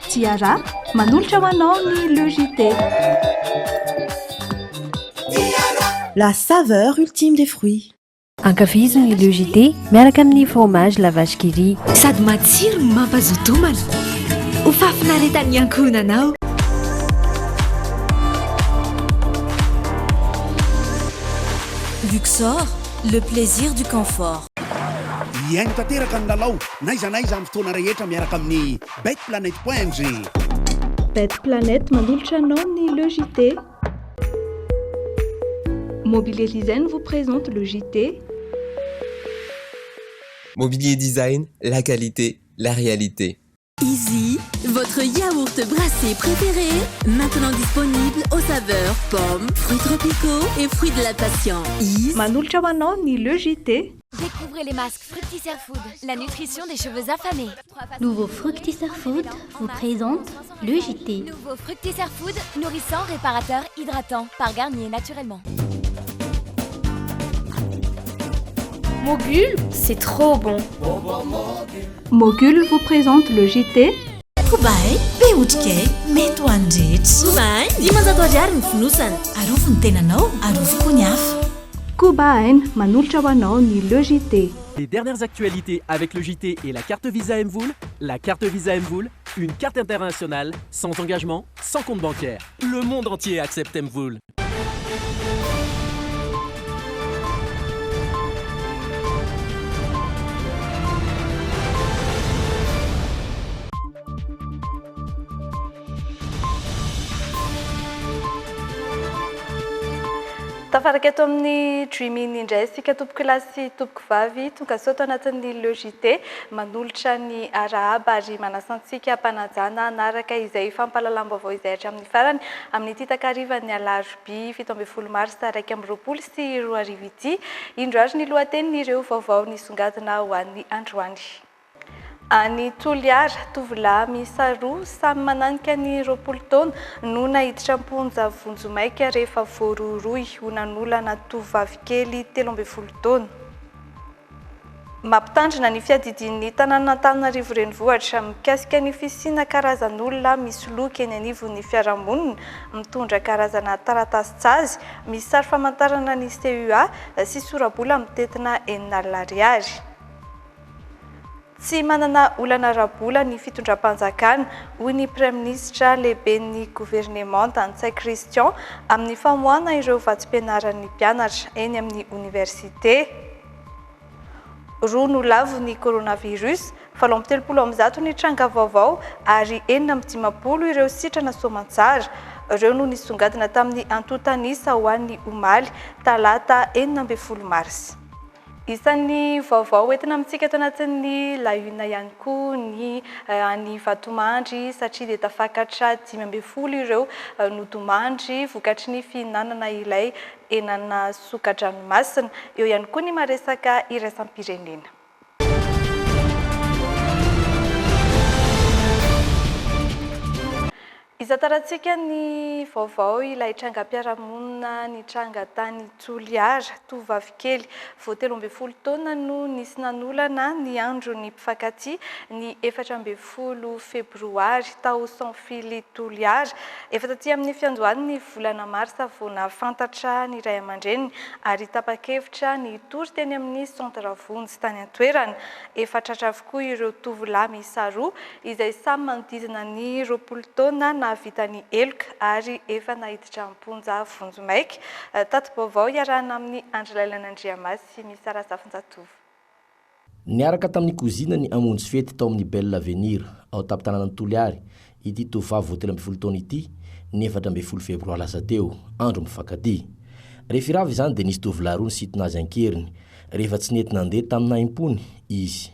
Tiara manolotra ho anao ny LEJT. La saveur ultime des fruits. Ankafiziny ny LEJT miaraka amin'ny fromage la vache qui rit. Sady matsiro no mampazoto homana. Ho fafinaretan'ny ankohonanao. Luxor, le plaisir du confort. Iaino tanteraka ny lalao naiza amin'ny fotoana rehetra miaraka amin'ny betplanet.ng. Betplanet manolotra anao ny LEJT. Mobilier Design vous présente le JT. Mobilier Design, la qualité, la réalité. Easy, votre yaourt brassé préféré, maintenant disponible aux saveurs pommes, fruits tropicaux et fruits de la passion. Manolotra ho anao ny LEJT. Découvrez les masques Fructisser Food, la nutrition des cheveux affamés. Nouveau Fructisser Food vous présente LEJT. Nouveau Fructisser Food, nourrissant, réparateur, hydratant, par Garnier naturellement. Mogul, c'est trop bon. Mogul vous présente le JT. Kobai, beotrikay, mety ho andrety. Kobai, dimanjato ariary ny fonosana. Arovo ny tenanao, arovo koa ny hafa. Kobaen manolotra ho anao ny LEJT. Les dernières actualités avec le JT et la carte Visa Mvoul. La carte Visa Mvoul, une carte internationale, sans engagement, sans compte bancaire. Le monde entier accepte Mvoul. Tafaraka eto amin'ny Dreaming indray isika tompoko lasy tompoko vavy tonga soto anatin'ny LEJT manolotra ny arahaba ary manasantsika mpanajana anaraka izay fampahalalam-baovao izay hatramin'ny farany amin'ny ity takarivan'ny alarobia 17 mars 2020 sy 2020 ity. Indro ary ny lohatenin'ireo vaovao nisongadina ho an'ny androany. Any Toliara, tovolahy miisa roa samy mananika ny 20 taona no nahiditra amponja vonjomaika rehefa voaroroy ho nanolana tovovavy kely 13 taona. Mampitandrina ny fiadidian'ny tanàn'Antananarivo renivohitra mikasika ny fisiana karazan'olona misy loka eny anivon'ny fiarahamonina mitondra karazana taratasy tsazy misy sary famantarana ny CUA sy sorabola mitetina $9. Tsy manana olana rabola ny fitondram-panjakana hoy ny Praiministra lehiben'ny gouvernement Antsay Christian amin'ny famoahana ireo vatsim-pianaran'ny mpianatra eny amin'ny université. Roa no lavo ny coronavirus, 730 ny tranga vaovao ary 450 ireo sitrana soamantsara. Ireo no nisongadina tamin'ny antotanisa ho an'ny omaly talata 14 mars. Isan'ny vaovao entina amintsika eto anatin'ny lahyona ihany koa ny any vatomandry satria dia tafakatra 15 ireo nodomandry vokatry ny fihinanana ilay henana soka-dranomasina. Eo ihany koa ny maresaka iraisam-pirenena. Izataratsika ny vaovao ilay trangam-piarahamonina ny tranga tany Toliara, tovovavy kely vao 13 taona no nisy nanolana ny andro ny mpifankatia ny 14 febroary tao Sanfily Toliara. Efa taty amin'ny fiandohan'ny volana marsa vao nafantatra ny ray aman-dreniny ary tapa-kevitra ny tory teny amin'ny centre vonjy tany an-toerana. Efa tratra avokoa ireo tovolahy miisa roa izay samy manodidina ny 20 taona vitany eloka ary efa nahiditra amponja vonjomaika. Tato vaovao iarahana amin'ny Andrilalailan'Andriamasy misy Arasafinjatovo. Niaraka tamin'ny kozina ny amonjy fety tao amin'ny Belle Avenir ao tampon-tanànan'ny Toliary ity tovovavy vao 13 taona ity ny 14 febroary lasa teo andro mifankatia. Rehefa izany dia nisy tovolahy roa nisintona azy ankeriny rehefa tsy nety nandeha tamina impony izy.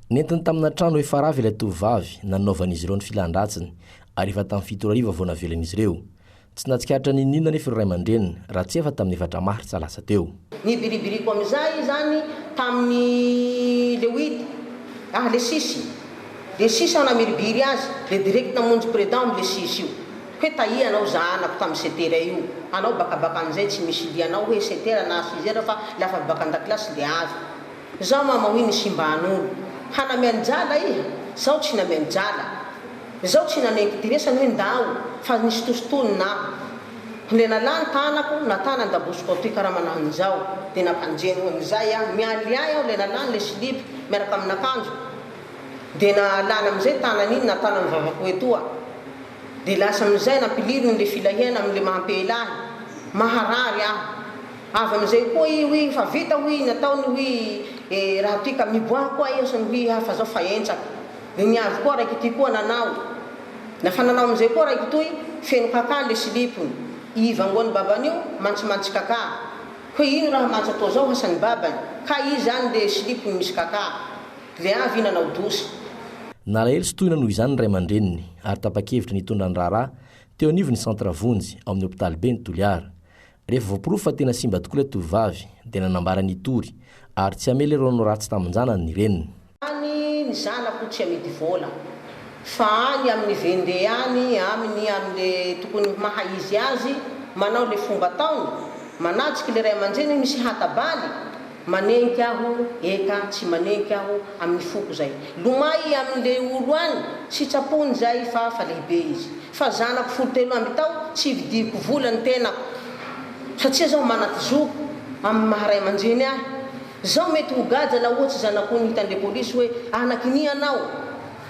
Nentiny tamina trano efa ravy ilay tovovavy nanaovan'izy ireo ny filandratsiny ary efa tamin'ny 7 ariva vao navelan'izy ireo. Tsy natsikaritra ny ninona nefa ny ray aman-dreniny raha tsy efa tamin'ny 4 maritsa lasa teo. Ny biribiriko amin'izay zany tamin'ny le 8 le 6 ana miribiry azy le direct namonjy président le 6 io. Hoe taia anao zanako tamin'ny setera io. Anao bakabaka an'izay tsy misy lianao hoe setera na 6 fa lafa baka an-dakilasy le azo. Zaho mama hoe ny simban'olo. Hanamiany jala iha, zaho tsy namiany jala. zaho tsy nanenky diresany hoe ndao fa nisy tosotony le nalany tanako na tanany dabosiko ao ty karaha manahanyzao dia nampanjeny hoan'izay aho mialiay aho le nalany le slipy miaraka amin'akanjo dia nalany amin'izay tanany iny na tanany vavako etoa dia lasa amin'izay nampilirony le filahiana amin'le mahampelahy maharary aho avy amin'izay koa i hoe fa vita hoe nataony hoe raha ty ka miboaha koa iosany hoe hafa zao fa entsaka dia niavy koa raiky ty koa nanao nafa nanao amin'izay koa raiky toy feno kakà le slipony ivangony baban'io mantsimantsy kakà hoe ino raha mantsy atao zao hasany babany ka i zany le slipony misy kakà le avy nanao dosy nalahelo sy tohina noho izany ny ray aman-dreniny ary tapa-kevitra nitondra ny raharaha teo anivony centre vonjy ao amin'ny hôpitaly be ny Toliara rehefa voapirofo fa tena simba tokoa le tovavy dia nanambara ny tory ary tsy amely rano ratsy tamin'anjana ny reniny any ny zanako tsy amidy vola fa any amin'ny vende any amin'le tokony mahaizy azy manao le fomba taony manajiky le ray aman-dreny misy hatabaly manenky aho eka tsy manenky aho amin'ny foko zay lomay amin'le olo any tsy tsapony zay fa lehibe izy fa zanako 13 amby tao tsy vidiko vola ny tenako satria zao manatizoko amin'ny maharay aman-dreny ahy zao mety ho gaja la ohatsy zanako ny hitan'le polisy hoe anakiny anao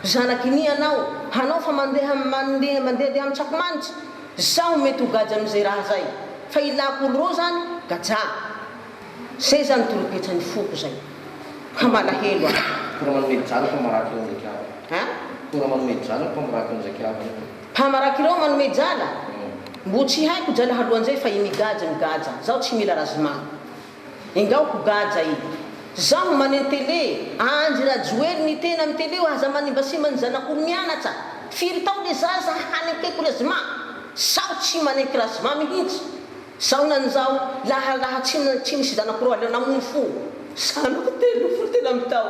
zanakiny anao hanao fa mandeha amin'ny tsakomanitsy zaho mety ho gaja amin'izay raha zay fa ilako olo rô zany gaja zay zany toroketrany foko zay ka malahelo mpamaraky ireo manome jala mbo tsy haiko jala halohan'izay fa imigaja migaja zaho tsy mila razima ingaoko gaja i zaho maneny tele anjy rajoely ny tena amin'ny tele ho aza manimbasimany zanak'olo mianatra firy tao le zaza hanekeko razima zaho tsy maneky razima mihitsy zaho nan'izao laha tsy misy zanako roa aleo namony fo zanako telo amin'ny tao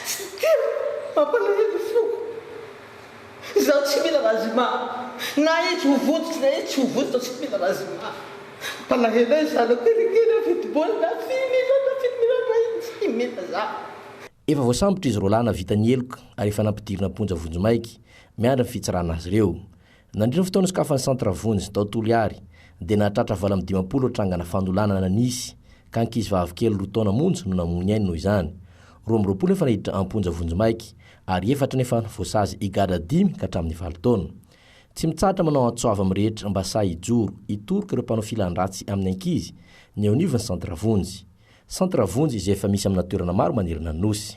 tsy telo mampalahelo foko zaho tsy mila razima na izy ho vototsy na izy tsy ho vototsy tsy mila razima palahelo e zanako kelikely fitibôly na tsy mila za efa voasambotra izy rolana vita ny eloka ary efa nampidirina ponja vonjomaiky miandry ny fitsarana azy ireo nandrina fotoana sokafany centre vonjy tao Toliary dia nahatratra 20 trangana fandolanana nisy ka ankizy vavikely 2 taona monja no namony ainy noho izany 20 efa nahiditra amponja vonjomaiky ary 4 nefa voasazy igada 10 ka hatramin'ny 9 taona tsy mitsatra manao antsoava amin'rehetra mba sahy hijoro hitoroka ireo mpanao filan-dratsy amin'ny ankizy ny eo anivony centre vonjy izay efa misy amina toerana maro manerana ny nosy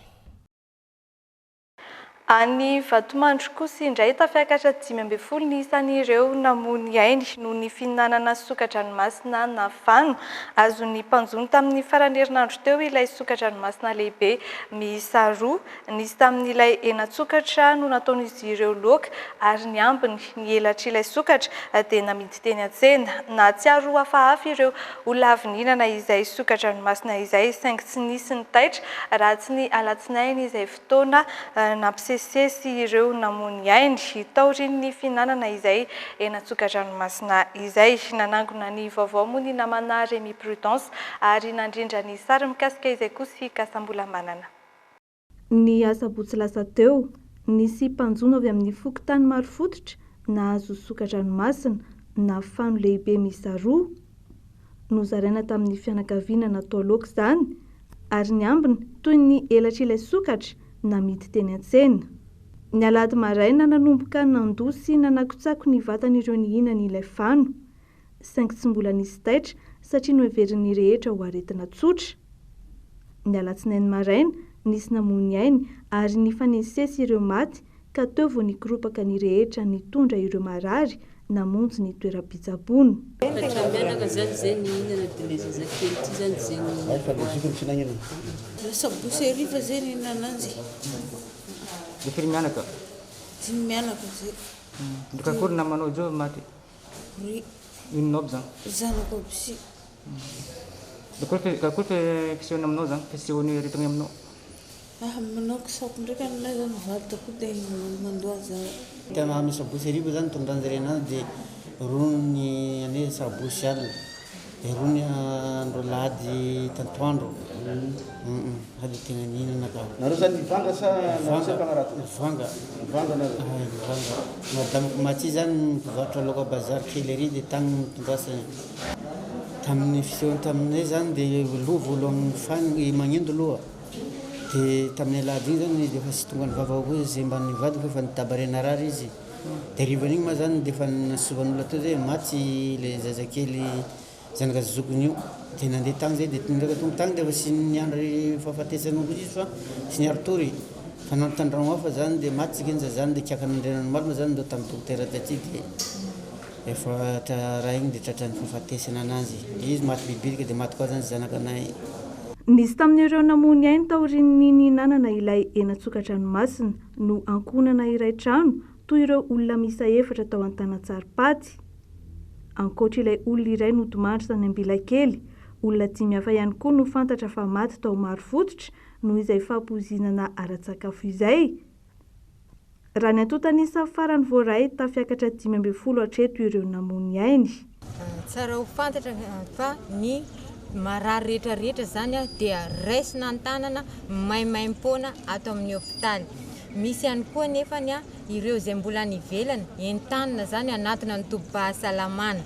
Any Vatomandry kosa indray tafiakatra 12 ny isan'ireo namony ainy noho ny fihinanana sokadranomasina na fano azon'ny mpanjony tamin'ny farany herinandro teo ilay sokadranomasina lehibe miisa 2 nisy tamin'ilay enatsokatra no nataon'izy ireo loaka ary ny ambiny ny elatr'ilay sokatra dia namidy teny an-tsena na tsiaro hafahafa ireo olona avy nihinana izay sokadranomasina izay saingy tsy nisy ny taitra raha tsy ny alatsinainy izay fotoana sesy ireo namony ainy taoriny ny fihinanana izay enatsokajanomasina izay nanangona ny vaovao moa ny namana Remy Prudence ary nandrindra ny sary mikasika izay kosa kasambola manana. Ny asabotsy lasa teo nisy mpanjono avy amin'ny fokotany maro fototra nahazo sokadranomasina na fano lehibe miisa 2 nozaraina tamin'ny fianakaviana natao laoka izany ary ny ambiny toy ny elatr'ilay sokatra namidy teny an-tsena. Ny alady maraina nanomboka nandosy nanakotsako ny vatan'ireo nihinana ilay fano saingy tsy mbola nisy taitra satria noheverin'ny rehetra ho aretina tsotra. Ny alatsinainy maraina nisy namony ainy ary nifanesesy ireo maty ka teo vao nikoropaka ny rehetra nitondra ireo marary namonjy ny toeram-pitsaboana. Saboseriva zeny nananjy. Firy mianaka? Dimy mianaka zay. Kakory namanao jo maty? Inonao aby zany? Zanako aby si. Kakory fisehoana aminao zany? Fisehoany retogny aminao? Manao kisako ndraika nilay zany vadako dia mandoa zany. Tena misy sabosy riva zany tondranjy renany dia rony ane sabosy alina. Erony andro lady tantoandro. Hadi tegna nihinana ka. Nareo zany mivanga sa mpanarato? Mivanga nareo. Madamako Maty zany mivarotra laoka bazary kely ery dia tagny mitondrasany. Tamin'ny fisehoany taminay zany dia loha voalohany fany magnendo loha. Dia tamin'ny alady igny zany dia efa sy tonga ny vavako izay mba nivadiko efa nitabarena rary izy. Dia rivan'igny ma zany dia efa nasovan'olona tao zay maty ilay zazakely zanaka zokony io. Dia nandeha tagny zay dia ndraika tonga tagny dia efa sy niandry fahafatesan'olo izy fa sy niary tory. Fa nanotandragno hafa zany dia maty kenja zany dia kiaka nandrenany malina zany ndao tamin'ny dokotera taty dia efa raha igny dia tratrany fahafatesana anazy. Izy maty bibilika dia maty koa zany zanakanay. Nisy tamin'ireo namony ainy taorian'ny nihinanana ilay hena-tsokan-dranomasina no ankonana iray trano toy ireo olona misa 4 tao Antanantsaripaty. Ankoatra ilay olona iray nodomandry tany Ambilakely, olona 5 hafa ihany koa no fantatra fa maty tao Marifototra noho izay fampoizinana ara-tsakafo izay. Raha ny antontanisa farany voaray tafiakatra 5 hatreto ireo namony ainy. Tsara ho fantatra fa ny marary rehetrarehetra zany dia raisina an-tanana maimaim-poana ato amin'ny hôpitaly. Misy ihany koa nefa ireo izay mbola nivelany entanina zany anatina ny tobim-pahasalamana.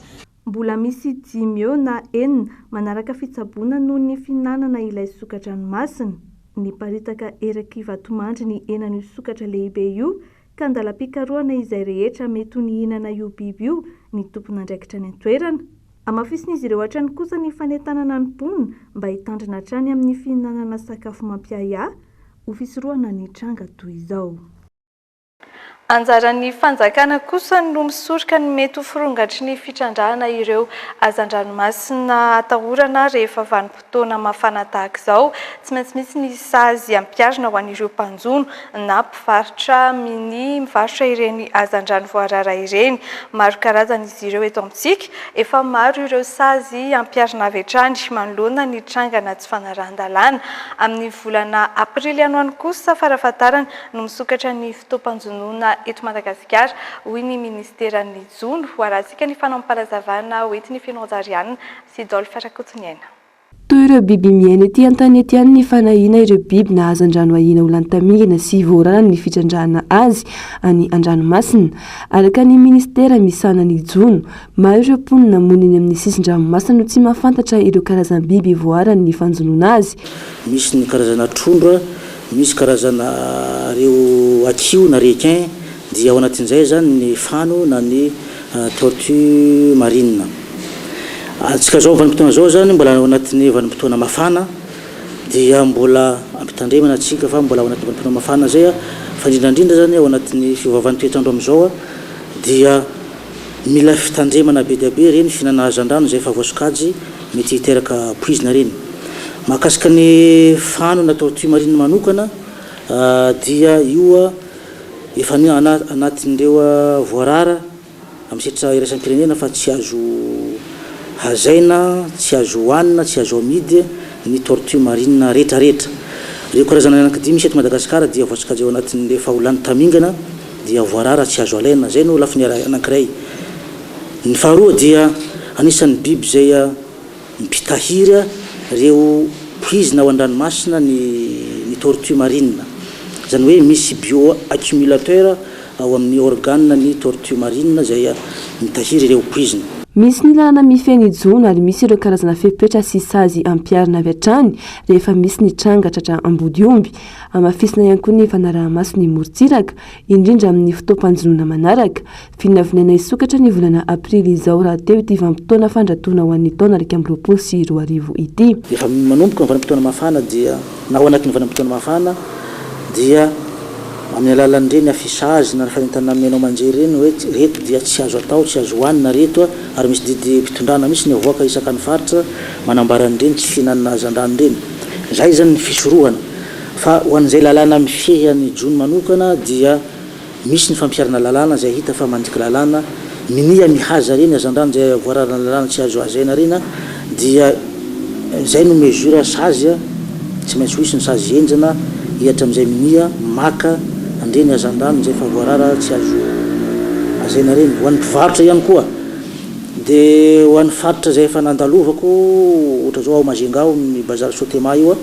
Mbola misy 5 eo na 4 manaraka fitsaboana noho ny fihinanana ilay sokatra-dranomasina. Niparitaka eraky vatomandry ny henan'io sokatra lehibe io ka andalam-pikarohana izay rehetra mety ho nihinana io biby io ny tompon'andraikitra ny an-toerana. Amafisin'izy ireo hatrany kosa ny fanentanana ny mponina mba hitandrina hatrany amin'ny fihinanana sakafo mampiaya ho fisorohana ny tranga toy izao. Anjaran'ny fanjakana kosa no misoroka ny mety ho firongatry ny fitrandrahana ireo hazan-dranomasina atahorana rehefa vanim-potoana mafana tahaka izao. Tsy maintsy misy ny sazy ampiarina ho an'ireo mpanjono na mpivarotra mivarotra ireny hazan-drano voarara ireny. Maro karazana izy ireo eto amintsika, efa maro ireo sazy ampiarina avy hatrany manoloana ny trangana tsy fanarahan-dalàna. Amin'ny volana aprily anoany kosa farafahatarana no misokatra ny fitoam-panjonoana eto Madagasikara hoy ny ministeran'ny Jono ho arahantsika ny fanamparazavana hoentin'ny Fianarariana sy Dolphe Rakotoniaina. Toy ireo biby miaina ety an-tany ety ihany ny fanahina ireo biby na hazan-drano ahina ho lany tamingana sy voarara ny fitrandrahana azy any an-dranomasina. Araka ny ministera misana ny Jono, maro ireo mponina moniny amin'ny sisin-dranomasina no tsy mahafantatra ireo karazam-biby voarany ny fanjonoana azy. Misy ny karazana trondra, misy karazana reo akio na requin, dia ao anatin'izay zany ny fano na ny tortue marine. Antsika zao vanim-potoana zao zany mbola ao anatin'ny vanim-potoana mafana dia mbola ampitandremana atsika fa mbola ao anatin'ny vanim-potoana mafana zay fa indrindrandrindra zany ao anatin'ny fiovaovan'ny toetrandro amizao dia mila fitandremana be dia be reny fihinana hazan-drano zay fa voasokajy mety hiteraka poizina reny. Mahakasika ny fano na tortue marine manokana dia io efa anatin'ireo voarara amin'ny setra iraisam-pirenena fa tsy azo hazaina, tsy azo hohanina, tsy azo amidy ny tortue marine rehetrarehetra. Ireo karazana anankidimy misy eto Madagasikara dia voasokajy ao anatin'le faholany tamingana dia voarara tsy azo alaina, zay no lafiny anankiray. Ny faharoa dia anisan'ny biby zay mipitahiry reo poizina ao an-dranomasina ny tortue marine. Zany hoe misy bioaccumulateur ao amin'ny organe ny tortue marine zay mitahiry ireo poizina. Misy ny lalana mifehy ny Jono ary misy ireo karazana fepetra sy sazy ampiarina avy hatrany rehefa misy ny tranga tratra ambodiomby. Amafisina ihany koa ny fanaraha-maso ny morontsiraka indrindra amin'ny fotoam-panjonoana manaraka. Vinavinaina isokatra ny volana aprily izao raha teo ity vanim-potoana fandratona ho an'ny taona 2024 ity. Efa manomboka ny vanim-potoana mafana dia na ao anatin'ny vanim-potoana mafana dia amin'ny alalan'ireny afisazy na fanentana menao manjery reny hoe reto dia tsy azo atao, tsy azo hohanina reto ary misy didy mpitondrana misy ny avoaka isaka ny faritra manambaran'ireny tsy fihinanana hazan-drano reny. Zay zany ny fisorohana. Fa ho an'izay lalàna mifehy an'ny Jono manokana dia misy ny fampiarana lalàna zay hita fa mandiky lalàna minia mihaza reny hazan-drano zay voararana lalàna tsy azo hazaina reny dia zay no mesure sazy tsy maintsy hoisy ny sazy enjana ihatra amin'izay minia maka andreny hazan-drano zay fa voarara tsy azo hazaina reny. Ho an'ny mpivarotra ihany koa dia ho an'ny faritra zay efa nandalovako ohatra zao ao Majinga ny bazary Sotema io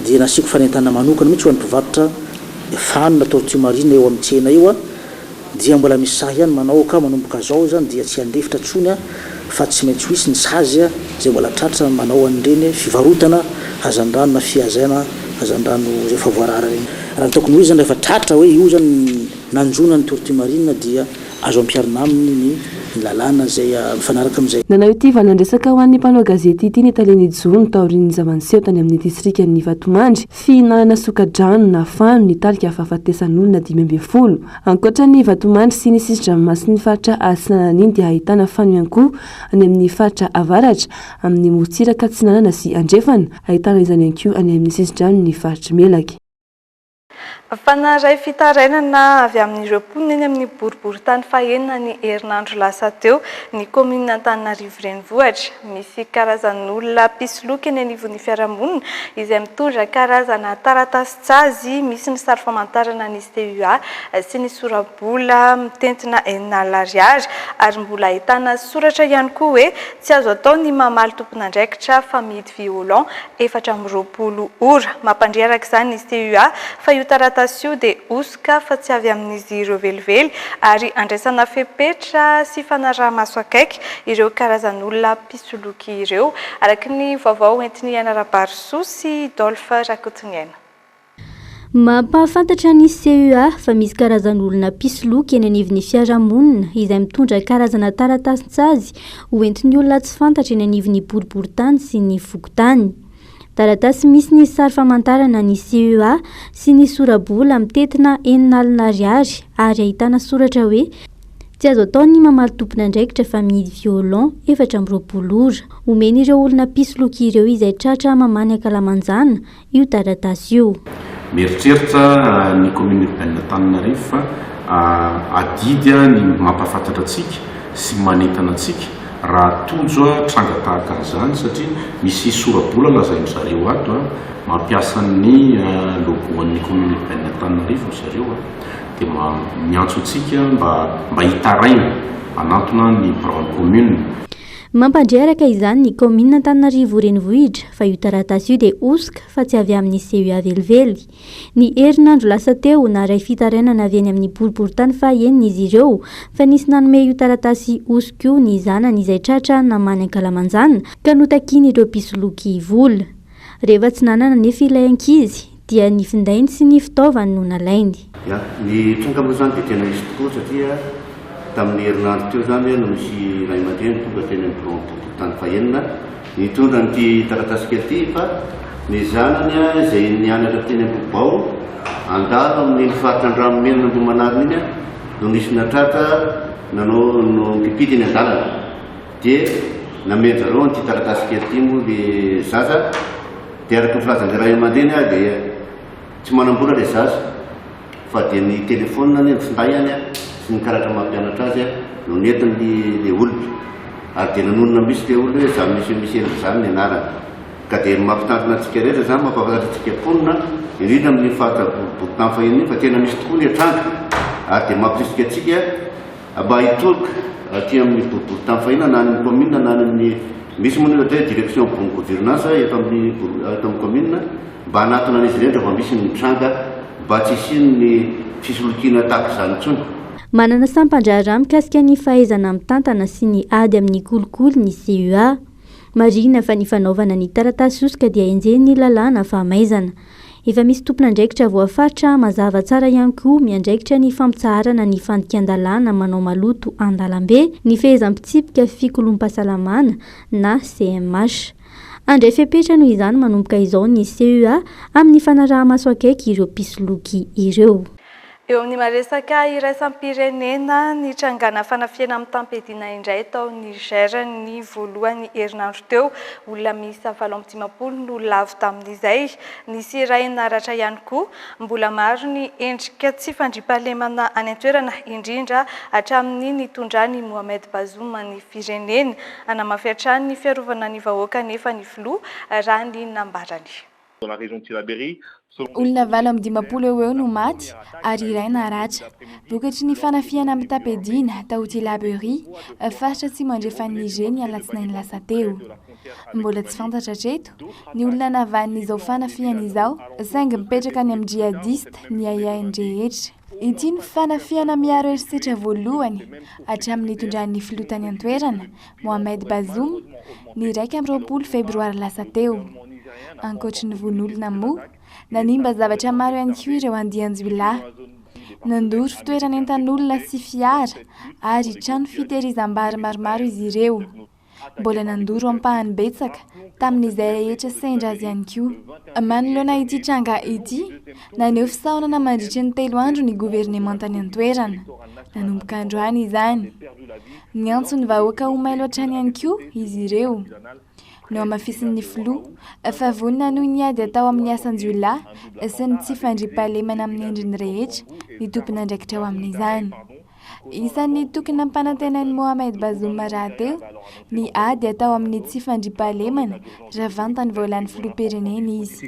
dia nasiako fanentana manokana mihitsy ho an'ny mpivarotra fanona tortue marine eo amin'ny tsena io dia mbola misy sahy ihany manao ka manomboka zao zany dia tsy andefitra tsony fa tsy maintsy ho isy ny sazy zay mbola tratra manao an'ireny fivarotana hazandrano na fiazana hazandrano zay efa voarara reny raha ny tokony ho izy zany rehefa tratra hoe io zany nanjona ny tortue marine dia azo ampiarina aminy ny lalàna zay mifanaraka amin'izay. Nanao ity valan-dresaka ho an'ny mpanao gazety ity ny Taleny Jony taorian'ny zavanseho tany amin'ny distrikan'ny Vatomandry fihinanana soka-drano na fano ny tarika fahafatesan'olona 5 ankoatran'ny Vatomandry sy ny sisi-dranomasy ny faritra Antsinanana dia ahitana fano ihany koa any amin'ny faritra Avaratra amin'ny Morontsiraka, Tsinanana sy Andrefana ahitana izany ihany koa any amin'ny sisi-drano ny faritra Melaky. Fanaray fitarainana avy amin'ireo mponina eny amin'ny boriboritany fahenina ny herinandro lasa teo ny komina Antananarivo renivohitra. Misy karazan'olona pisoloky eny anivon'ny fiarahamonina izay mitondra karazana taratasy tsazy misy ny sary famantarana ny TUA sy ny sorabola mitentina 4 ariary ary mbola ahitana soratra ihany koa hoe tsy azo atao ny mamaly tompon'andraikitra fa mihidy violon 420 ora. Mampandriaraka izany ny TUA fa io taratasy io dia osika fa tsy avy amin'izy ireo velively ary andraisana fepetra sy fanaraha-maso akaiky ireo karazan'olona pisoloky ireo araka ny vaovao entiny Anarabarosoa sy Dolphe Rakotoniaina. Mampahafantatra ny CUA fa misy karazan'olona pisoloky eny anivon'ny fiarahamonina izay mitondra karazana taratasy ho entin'ny olona tsy fantatra eny anivon'ny boriboritany sy ny fokontany. Taratasy misy ny sary famantarana ny CUA sy ny sorabola mitentina 4 ariary ary ahitana soratra hoe tsy azo atao ny mamaly tompon'andraikitra fa mihidy violon 420 ora. Omeny ireo olona pisoloky ireo izay tratra mamany ankalamanjana io taratasy io. Mieritreritra ny commune urbaine Antananarivo fa adidy ny mampahafantatra antsika sy manentana antsika raha tojo tranga tahaka an'izany satria misy sorabola lazainy zareo ato mampiasa ny logoan'ny commune urbaine Antananarivo zareo dia miantso antsika mba hitaraina anatona ny grande commune. Mampandriaraka izany ny komina Antananarivo renivohitra fa io taratasy io dia osika fa tsy avy amin'ny CUA velively. Ny herinandro lasa teo naray fitarainana avy eny amin'ny boriboritany fahenina izy ireo fa nisy nanome io taratasy osika io ny zanany izay tratra namany ankalamanjana ka notakiany ireo pisoloky vola. Rehefa tsy nanana nefa ilay ankizy dia ny findainy sy ny fitaovany no nalainy. Ny tranga moa zany dia tena izy tokoa satria tamin'ny herinandro teo zany no misy ray aman-dreny tonga teny amin'ny boriboritany fahenina nitondra nyity taratasy kely ity fa ny zanany izay nianatra teny Ambobao andalo amin'ny faritra Andranomenina Ambohimanarina iny no nisy natratra nanao no mpipity ny andalana dia nameny zareo nyity taratasy kely ity moa le zaza dia araka ny filazan'ilay ray aman-dreny dia tsy manambola ilay zaza fa dia ny telefônina ny finday sy ny karatra mampianatra azy no netiny le olona ary dia nanonona misy le olona hoe za misy endry zany ny anarany ka dia mampitantana antsika rehetra zany mampahafantatra antsika mponina indrindra amin'ny faritra boriboritany fahenina fa tena misy tokoa ny tranga ary dia mampirisika antsika mba hitoroka aty amin'ny boriboritany fahenina na ny commune na ny misy moa ohatra hoe direction bon gouvernance eto amin'ny commune mba hanatona an'izy ireny rehefa misy ny tranga mba tsy isiny ny fisolokiana tahaka izany intsony. Manana sampandrara mikasika ny fahaizana mitantana sy ny ady amin'ny kolikoly ny CUA. Marina fa ny fanaovana ny taratasy osika dia enjeny lalàna fahamaizana. Efa misy tompon'andraikitra voafaritra mazava tsara ihany koa miandraikitra ny fampitsaharana ny fandikan-dalàna manao maloto an-dalambe, ny fehezam-pitsipika fikolom-pahasalamana na CMH. Andray fepetra noho izany manomboka izao ny CUA amin'ny fanaraha-maso akaiky ireo pisoloky ireo. Eo amin'ny maresaka iraisam-pirenena ny trangana fanafiana amin'ny tampedina indray tao Niger ny voalohany herinandro teo olona miisa 750 no lavo tamin'izay nisy iray naratra ihany koa mbola maro ny endrika tsy fandriampahalemana any an-toerana indrindra hatramin'ny nitondrany Mohamed Bazoum ny firenena hanamafy-hatrany ny fiarovana ny vahoaka nefa ny filoha raha ny nambarany. Dans la région de Tillabéri, olona 20 eo no maty ary iray naratra vokatry ny fanafiana amin'ny tapedina tao Tilabery faritra tsy mandrefa Niger ny alatsinainy lasa teo. Mbola tsy fantatra treto ny olona navan'izao fanafiana izao saingy mipetraka ny amin'ny jihadiste ny ayainy rehetra. Ity ny fanafiana miaro herisetra voalohany hatramin'ny itondran'ny filotany an-toerana Mohamed Bazoum ny 20 febroary lasa teo. Ankoatry ny von'olona moa nanimba zavatra maro ihany koa ireo andian-jiolahy. Nandoro fitoerana entan'olona sy fiara ary trano fitehirizam-bary maromaro izy ireo. Mbola nandoro ampahany betsaka tamin'izay rehetra sendra azy ihany koa. Manoloana ity tranga ity naneho fisaonana mandritry ny 3 andro ny governementany an-toerana. Nanomboka androany izany. Niantso ny vahoaka ho may loatrany ihany koa izy ireo. No amafisin'ny filoha fa vonina noho ny ady atao amin'ny asan-jiolahy sy ny tsy fandriam-pahalemana amin'ny endriny rehetra ny tompona andraikitra ao amin'izany. Isan'ny tokony ampanantenan'i Mohamed Bazoum rahateo ny ady atao amin'ny tsy fandriam-pahalemana raha vantany voalan'ny filoham-pirenena izy.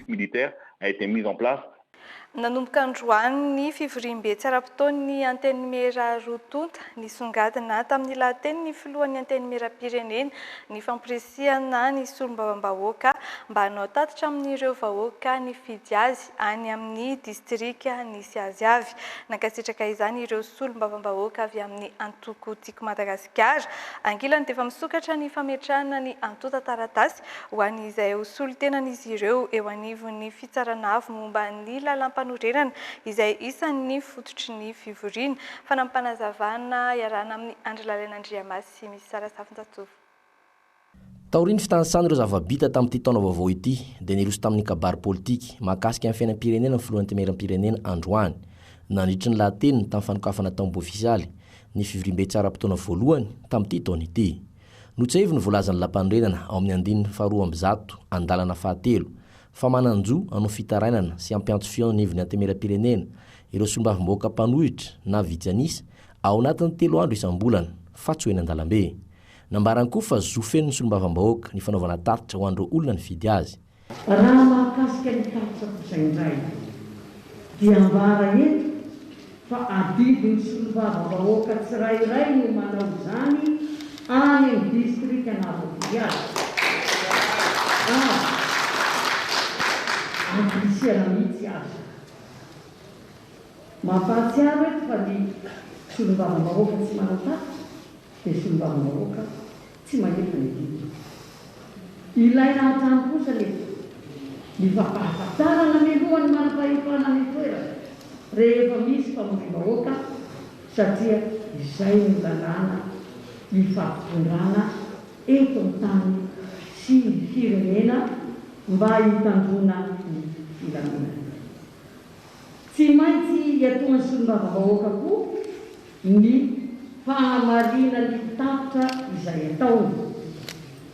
Nanomboka androany ny fivoriam-betsy ara-potoan'ny anteny numera rotonta nisongadina tamin'ny lateny ny filohan'ny anteny numera-pirenena ny fampirisihana ny solombavambahoaka mba hanao tatitra amin'ireo vahoaka ny fidy azy any amin'ny distrika nisy azy avy. Nankasitraka izany ireo solombavambahoaka avy amin'ny Antoko-Tiko Madagasikara. Ankilany dia efa misokatra ny fametrahana ny antota taratasy ho an'izay ho solotenan'izy ireo eo anivon'ny fitsarana avy momba ny lalam-panorenana izay isan'ny fototry ny fivoriana fanampanazavana iarana amin'ny Andry Lalàn'Andriamasy misy Sara Safinjatovo. Taoriny fitanisany ireo zava-bita tamin'ity taona vaovao ity dia niroso tamin'ny kabary politika mahakasika amin'ny fiainam-pirenena ny filohan'ny temeram-pirenena androany nandritry ny lahateny tamin'ny fanokafana tambo ofisialy ny fivoriam-betsy ara-potoana voalohany tamin'ity taona ity. Notsahivy ny voalazan'ny lampanorenana ao amin'ny andininy 2 andalana fahatelo fa mananjo anao fitarainana sy ampiantso fiona nivony antemeram-pirenena ireo solombavambahoaka mpanohitra na vijanisa ao anatin'ny 3 andro isam-bolana fa tsy hoe an-dalambe. Nambarany koa fa zofeny ny solombavambahoaka ny fanaovana taritra ho an'ireo olona ny fidy azy. Raha mahakasika ny taritra kosa indray dia ambara eto fa adidy ny solombavambahoaka tsirairay no manao izany any amin'ny distrika an'Avodiady. Ampirisihana mihitsy azy. Mampahatsiaro eto fa ny solombavambahoaka tsy manao taritra dia solombavambahoaka tsy manefa ny didy. Ilaina hatrany kosa ny fampahafantarana milohany manam-pahefana ny toerana rehefa misy mpamoriam-bahoaka satria izay ny lalàna ifampitondrana eto amin'ny tany sy ny firenena mba hitandrona ny filaminana. Tsy maintsy hiatoan'ny solombavambahoaka koa ny fahamarina ny tapitra izay ataony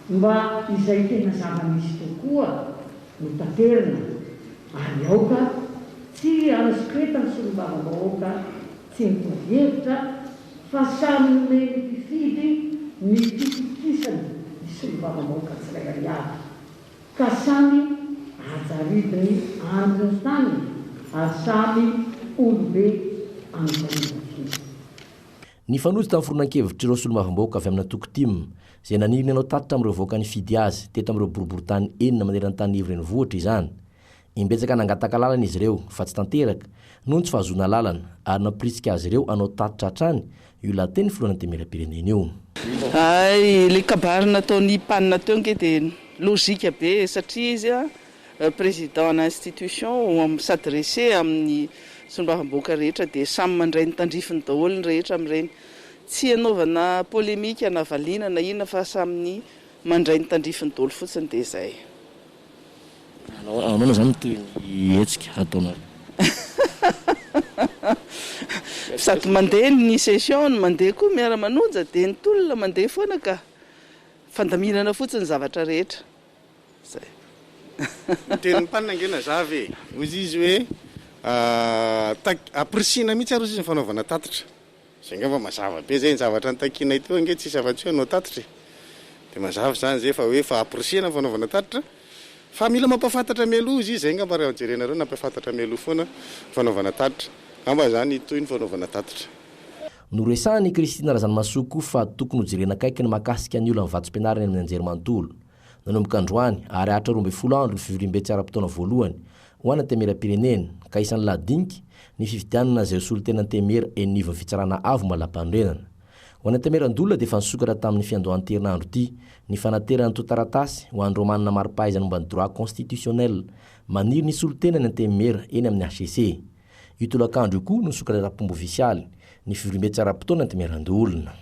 mba izay tena zava-misy tokoa no tanterana ary aoka tsy anasokreta ny solombavambahoaka tsy mitovy hevitra fa samy nomeny mpifidy ny fitikisany ny solombavambahoaka tsirairay avy ka samy ajaridiny androny tany ary samy olobe amin'ny ny fanozy tamin'ny foronan-kevitra ireo solombavambahoaka avy amin'ny Antoko-Timo izay naniriny anao tatitra amin'ireo vahoaka ny fidy azy teto amin'ireo boriboritany enina maneran'ny tany ivoreny vohatra izany. Imbetsaka nangataka lalana izy ireo fa tsy tanteraka noho ny tsy fahazoana lalana ary nampirisika azy ireo anao tatitra hatrany io lateny filohan'ny temeram-pirenena io. Le kabary nataony mpanina teo nge dia logika be satria izy président na institution s'adresser amin'ny solombavambahoaka rehetra dia samy mandray ny tandrifiny daholo ny rehetra amin'ireny. Tsy hanaovana polémika na valiana na inona fa samy mandray ny tandrifiny daholo fotsiny dia izay. Anao zany toy ny hetsika ataonao. Sady mandeha ny session mandeha koa miara-manonja dia ny tolona mandeha foana ka fandaminana fotsiny zavatra rehetra. Zay. Tenin'ny mpanina angena zavy ozy izy hoe aprisihana mihitsy ary izy ny fanaovana tatitra. Zay ngamba mazava be zay ny zavatra nitakinay teo nge tsisy afa-tsy hoe anao tatitra. Dia mazava zany zay fa hoe fa aprisihana ny fanaovana tatitra fa mila mampafantatra mialoha izy zay ngamba raha jerenareo nampafantatra mialoha foana fanaovana tatitra amba zany toy ny fanaovana tatitra. Noresahany Kristina Razanomasoko fa tokony hojerena akaiky ny makasika ny olona ny vatsim-pianarana amin'ny anjerimanontolo. Nanomboka androany ary hatra 12 andro ny fivoriam-betsy ara-potoana voalohany ho an'ny Antemera-Pireneny ka isan'ny ladiniky ny fividianana izay solon tena Antemera enivon'ny fitsarana avo malam-pandrenana. Ho an'ny Antemerandolona dia efa nisokatra tamin'ny fiandohan-terinandro ity ny fanaterana totaratasy ho an'ny romanina mari-pahaizana momba ny droit constitutionnel maniry ny solon-tena ny Antemera eny amin'ny HCC. Io tolakandro io koa no nisokatra rapombo ofisialy ny fivoriam-betsy ara-potoana Antemerandolona.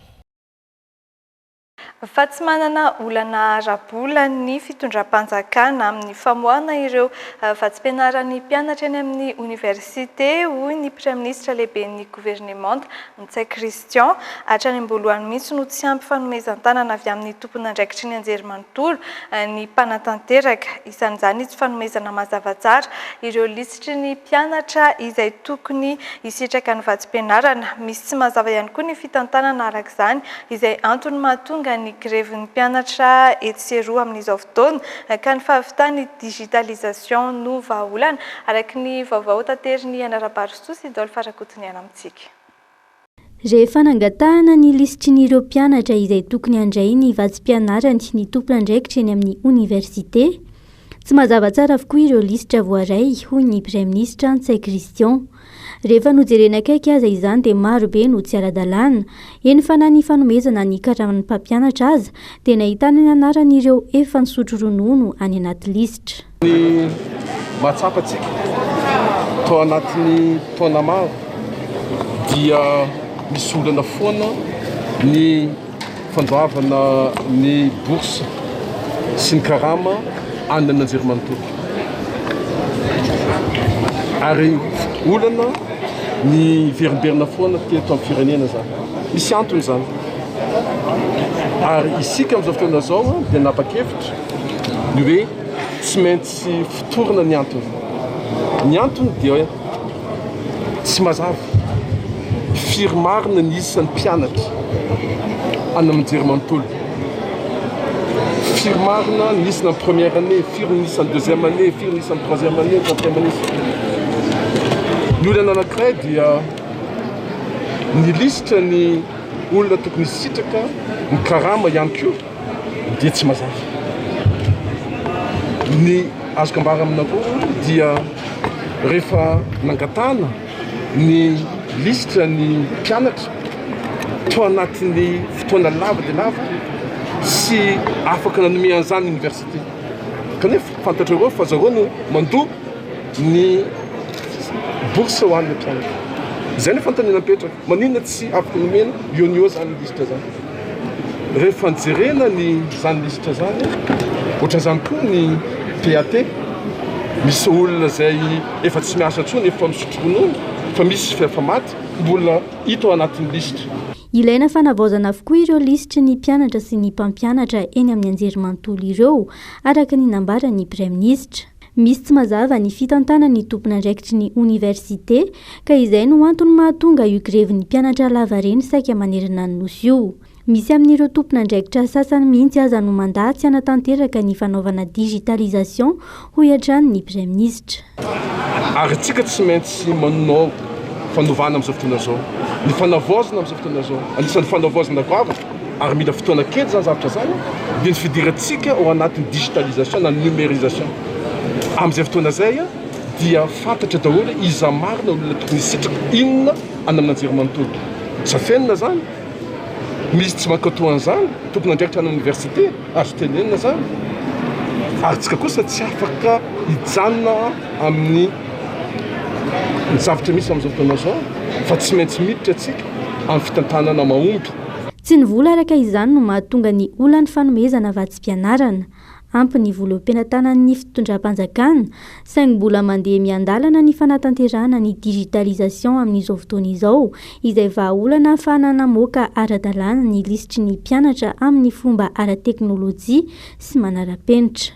Fa tsy manana olana ara-bola ny fitondram-panjakana amin'ny famoahana ireo vatsim-pianaran'ny mpianatra eny amin'ny université hoy ny praiministra lehiben'ny gouvernement Ntsay Christian hatrany amboloany mihitsy no tsy ampy fanomezan-tanana avy amin'ny tompon'andraikitry ny anjerimanontolo ny mpanatanteraka isan'izany tsy fanomezana mazava tsara ireo lisitry ny mpianatra izay tokony hisitraka ny vatsim-pianarana misy tsy mazava ihany koa ny fitantanana arak'izany izay antony mahatonga ny grevin'ny mpianatra etseroa amin'izao fotoana ka ny fahavitany digitalisation no vahaolana araky ny vaovao tanteriny Anarabarosoa Idôle Farakotony any amintsika. Rehefa nangatahana ny lisitrin'ireo mpianatra izay tokony handray ny vatsim-pianarany ny tompon'andraikitra eny amin'ny université, tsy mazava tsara avokoa ireo lisitra voaray hoy ny praiministra Ntsay Christian. Rehefa nojerena akaiky aza izany dia marobe no tsy ara-dalàna. Eny fa na ny fanomezana ny karaman'ny mpampianatra aza dia nahitana ny anaran'ireo efa nisotro ronono any anaty lisitra. Ny matsapatsika tao anatin'ny taona maro dia misy olana foana ny fandoavana ny bourse sy ny karama any amin'ny anjerimanontolo. Ary olana ny verimberina foana teto amin'ny firenena zany. Misy antony zany. Ary isika amin'izao fotoana zao dia napakevitra ny hoe tsy maintsy fitorana ny antony. Ny antony dia tsy mazava firmarina ny isan'ny mpianatra any amin'ny anjerimanontolo. Firmarina ny isan'ny première année, firmarina ny isan'ny deuxième année, firmarina ny isan'ny troisième année, quatrième année. Ny olana anankiray dia ny lisitra ny olona tokony hisitraka ny karama ihany koa dia tsy mazava. Ny azoko ambara aminareo dia rehefa nangatahana ny lisitra ny mpianatra tao anatin'ny fotoana lava dia lava sy afaka nanome an'izany université. Kanefa fantatrareo fa zareo no mandoa ny bourse ho an'ny mpianatra. Izay ny fanontaniana mipetraka. Maninona tsy afaka nomena io zany lisitra zany. Rehefa nijerena ny zany lisitra zany, ohatran'izany koa ny PAT, misy olona zay efa tsy miasa intsony, efa misotro ronono, fa misy fefa maty, mbola hita ao anatin'ny lisitra. Ilaina fanavaozana avokoa ireo lisitra ny mpianatra sy ny mpampianatra eny amin'ny anjerimanontolo ireo araka ny nambaran'ny praiministra. Misy tsy mazava ny fitantana ny tompon'andraikitry ny université ka izay no antony mahatonga io grevin'ny mpianatra lava reny saika manerana ny nosy io. Misy amin'ireo tompon'andraikitra sasany mihitsy aza no mandatsy hanatanteraka ny fanaovana digitalisation hoy hatrany ny praiministra. Ary tsika tsy maintsy manao fanovana amin'izao fotoana zao. Ny fanavaozana amin'izao fotoana zao. Anisan'ny fanavaozana goavana ary mila fotoana kely zany zavatra zany dia ny fidirantsika ao anatin'ny digitalisation na numérisation. Amin'izay fotoana zay dia fantatra daholo iza marina olona tokony hisitraka inona any amin'ny anjerimanontolo. Safenina zany. Misy tsy mankatoa an'izany, tompon'andraikitra any université, azo tenenina zany. Ary tsika kosa tsy afaka hijanona amin'ny zavatra misy amin'izao fotoana zao, fa tsy maintsy miditra atsika amin'ny fitantanana mahomby. Tsy nivola araka izany no mahatonga ny olany fanomezana vatsim-pianarana. Ampy ny volam-pianatanan'ny fitondram-panjakana, saingy mbola mandeha miandalana ny fanatanterahana ny digitalisation amin'izao fotoana izao, izay vahaolana fa nanamoaka ara-dalàna ny lisitry ny mpianatra amin'ny fomba ara-teknôlôjia sy manara-penitra.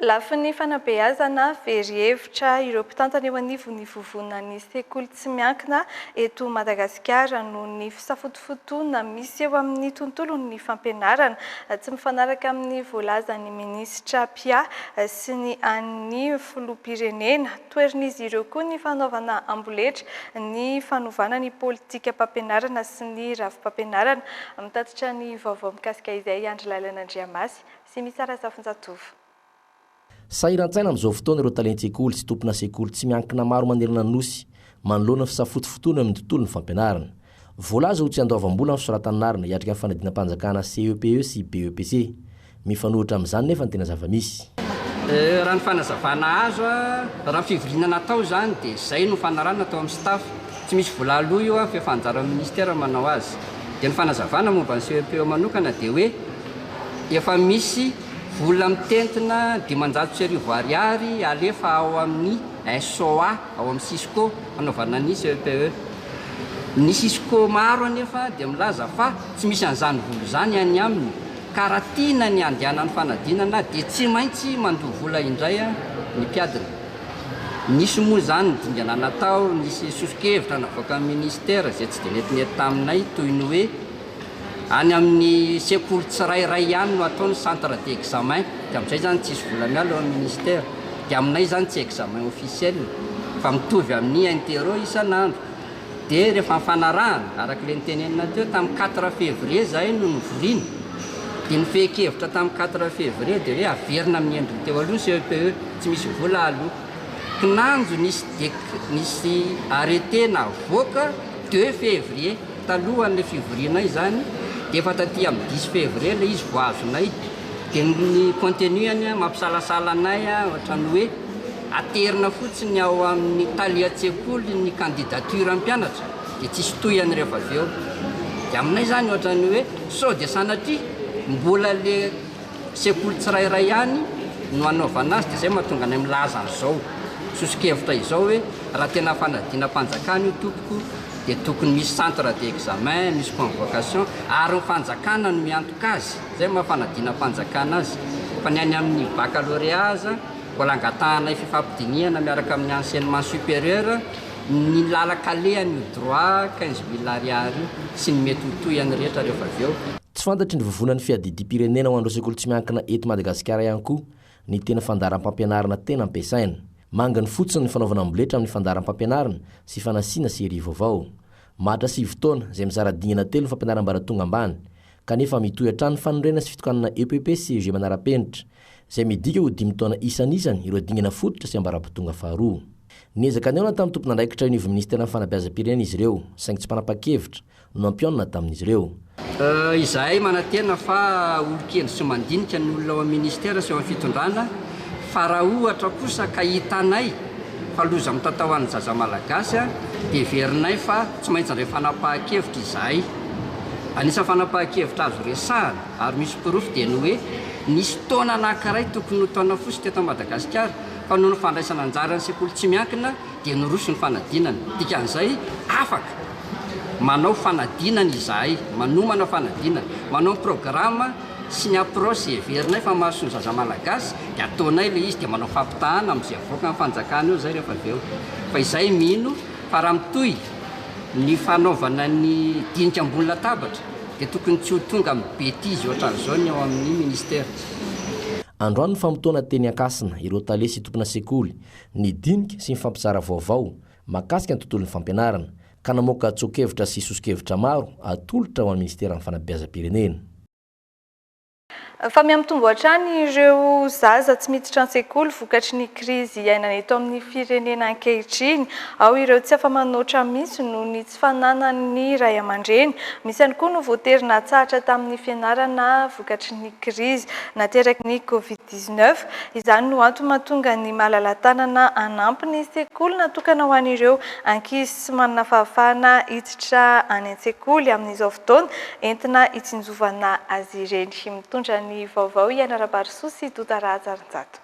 Lafin'ny fanabeazana very hevitra ireo mpitantana eo anivon'ny vovonan'ny sekoly tsy miankina eto Madagasikara noho ny fisafotofotoana misy eo amin'ny tontolon'ny fampianarana tsy mifanaraka amin'ny voalazan'ny minisitra Pia sy ny an'ny filoham-pirenena. Toerin'izy ireo koa ny fanaovana amboletra ny fanovana ny politika mpampianarana sy ny ravi-mpampianarana. Mitatitra ny vaovao mikasika izay Andry Lalan'Andriamasy sy Misara Zafinjatovo. Sahiran-tsaina amin'izao fotoana ireo talenty-tsekoly sy tompona sekoly tsy miankina maro manerana nosy manoloana fisafotofotoana amin'ny tontolon'ny fampianarana. Voalaza ho tsy andoavam-bola amin'ny fisoratan'arina hiatrika amin'ny fanadina-mpanjakana CEPE sy BEPC. Mifanohitra amin'izany nefa ny tena zava-misy. Raha ny fanazavana azo raha fivoriana natao zany dia izay no fanarana natao amin'ny staff. Tsy misy vola aloha io fa efa anjaran'ny ministera manao azy. Dia ny fanazavana momba ny CEPE manokana dia hoe efa misy vola mitentina 500,000 alefa ao amin'ny SOA, ao amin'ny Cisco, anaovana ny CEPE. Ny Cisco maro anefa dia milaza fa tsy misy an'izany vola zany any aminy. Ka raha tiana ny andehanan'ny fanadinana dia tsy maintsy mandoha vola indray ny mpiadina. Nisy moa zany dingana natao, nisy sosokevitra navoaka amin'ny ministera izay tsy dia netinety taminay toy ny hoe any amin'ny sekoly tsirairay ihany no ataony centre d'examen, dia amin'izay zany tsisy vola miala eo amin'ny ministera. Dia aminay zany tsy examen officiel fa mitovy amin'ny interro isan'andro. Dia rehefa mifanarahana arak'ilay nitenenina teo tamin'ny 4 février zahay no nivoriana. Dia ny fehi-kevitra tamin'ny 4 février dia hoe averina amin'ny endriny teo aloha CEPE, tsy misy vola aloha. Kinanjo nisy arrêté navoaka 2 février talohan'ilay fivoriana izany. Dia efa taty amin'ny 10 février ilay izy voazonay. Dia ny contenu-any mampisalasala anay ohatrany hoe aterina fotsiny ao amin'ny talia-tsekoly ny candidature mpianatra dia tsisy tohany rehefa avy eo. Dia aminay zany ohatrany hoe sao dia sanatria mbola le sekoly tsirairay ihany no anaovana azy dia izay mahatonga anay milaza an'izao sosokevitra izao hoe raha tena fanadina mpanjakana io tompoko dia tokony misy centre d'examen, misy convocation ary ny fanjakana no miantoka azy. Izay mahafanadina mpanjakana azy. Fa ny any amin'ny baccalauréat aza mbola angatanay fifampidiniana miaraka amin'ny enseignement supérieur ny lalakalehan'ny droit 15 000 ariary sy ny mety hotohany rehetra rehefa avy eo. Tsy fantatry ny vovonan'ny fiadidim-pirenena ho an'ireo sekoly tsy miankina eto Madagasikara ihany koa ny tena fandaharam-pampianarana tena ampiasaina. Mangany fotsiny ny fanaovana amboletra amin'ny fandaharam-pampianarana sy fanasiana sery vaovao. Mahatra 7 taona izay mizara dingana telo ny fampianaram-baratonga ambany, kanefa mitohy hatrany fanondrena sy fitokanana EPP sy EG manara-penitra, izay midika ho 5 taona isan'isany ireo dingana fototra sy ambara-potonga faharoa. Niezaka ny aona tamin'ny tompona andraikitra io ministera ny fanabeazam-pirenena izy ireo, saingy tsy mpanapa-kevitra no ampiaonana tamin'izy ireo. Izahay manantena fa olon-kely sy mandinika ny olona ao amin'ny ministera sy ao amin'ny fitondrana. Fa raha ohatra kosa ka hitanay fa loza amin'ny tatahoan'ny zaza malagasy dia verinay fa tsy maintsy andray fanapahan-kevitra izahay. Anisan'ny fanapahan-kevitra azo resahana ary misy pirofo dia ny hoe nisy taona anankiray tokony ho taona fosy teto Madagasikara fa noho ny fandraisana anjara ny sekoly tsy miankina dia noroso ny fanadinana. Dikan'izay afaka manao fanadinana izahay, manomana fanadinana, manao programa sy ny approche verinay fa mahasoa ny zaza malagasy dia ataonay ilay izy dia manao fampitahana amin'izay avoaka ny fanjakana eo zay rehefa avy eo. Fa izay mino fa raha mitohy ny fanaovana ny dinika ambony latabatra dia tokony tsy ho tonga amin'ny betizy ohatran'izao ny ao amin'ny ministera. Androany ny famotoana teny akasina ireo tale sy tompona sekoly ny dinika sy ny fampizara vaovao mahakasika ny tontolon'ny fampianarana ka namoaka tsokevitra sy sosokevitra maro atolotra ao amin'ny ministera ny fanabeazam-pirenena. Fa miamitombo hatrany ireo zaza tsy miditra an-tsekoly vokatry ny krizy iainana eto amin'ny firenena ankehitriny. Ao ireo tsy afa-manoatra mihitsy noho ny tsy fananan'ny ray aman-dreny. Misy ihany koa no voaterina tsahatra tamin'ny fianarana vokatry ny krizy nateraky ny Covid-19. Izany no antony mahatonga ny malala-tanana hanampy ny sekoly natokana ho an'ireo ankizy sy manana fahafahana hiditra any an-tsekoly amin'izao fotoana entina hitsinjovana azy ireny. Mitondra ny vaovao Ianarabarisoa sy Dodara Ajarinjato.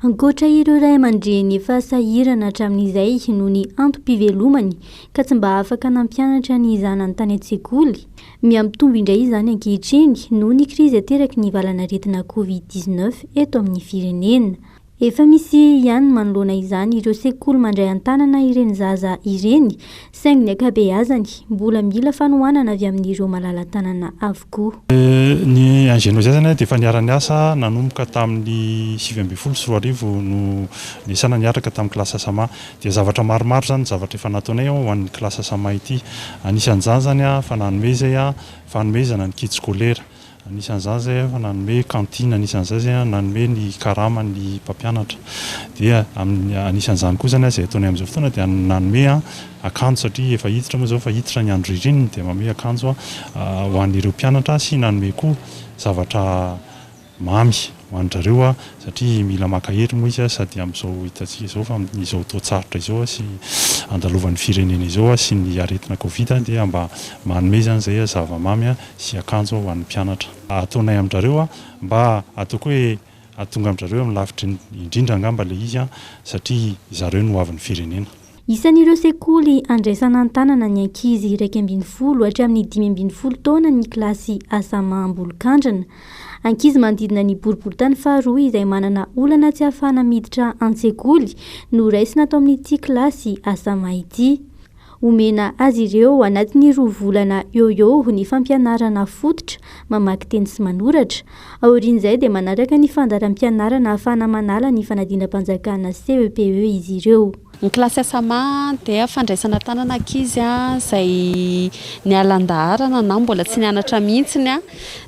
ankoatra ireo ray aman-dreny efa sahirana hatramin'izay noho ny antom-pivelomany ka tsy mba afaka nampianatra ny zanany tany an-tsekoly. Miampitombo indray izany ankehitriny noho ny krizy ateraky ny valanaretina Covid-19 eto amin'ny firenena. Efa misy ihany manoloana izany ireo sekoly mandray an-tanana ireny zaza ireny, saingy ny ankabeazany mbola mila fanohanana avy amin'ireo malala-tanana avokoa. Ny ingénieur zany dia efa niara niasa nanomboka tamin'ny 2024 no nisana niaraka tamin'ny kilasy Sama. Dia zavatra maromaro zany zavatra efa nataonay ho an'ny kilasy Sama ity. Anisan'izany zany fa nanomezay fanomezana ny kit scolaire. Anisan'izany zay fa nanome cantine, anisan'izay zay nanome ny karama ny mpampianatra. Dia anisan'izany koa zany zay ataonay amin'izao fotoana dia nanome akanjo satria efa hiditra moa zao fa hiditra ny andro ririny dia manome akanjo ho an'ireo mpianatra sy nanome koa zavatra mamy ho an'zareo satria mila maka hery moa izy sady amin'izao hitantsika izao fa izao toatsarotra izao sy andalovan'ny firenena izao sy ny aretina Covid dia mba manome zany zay zava-mamy sy akanjo ho an'ny mpianatra. Ataonay amin'zareo mba ataoko hoe atonga amin'zareo amin'ny lavitra indrindra angamba le izy satria zareo no avin'ny firenena. Isan'ireo sekoly andraisana an-tanana ny ankizy 12 hatramin'ny 15 taona ny kilasy Asama Ambolokandrana. Ankizy manodidina ny boriboritany faharoa izay manana olana tsy ahafahana miditra an-tsekoly no raisina atao amin'ity kilasy Asama ity. Omena azy ireo anatin'ny 2 volana eo ny fampianarana fototra, mamaky teny sy manoratra. Aorian'izay dia manaraka ny fandaharam-pianarana ahafahana manala ny fanadinam-panjakana CEPE izy ireo. Ny kilasy Asama dia fandraisana tanana ankizy izay nialan-daharana na mbola tsy nianatra mihitsiny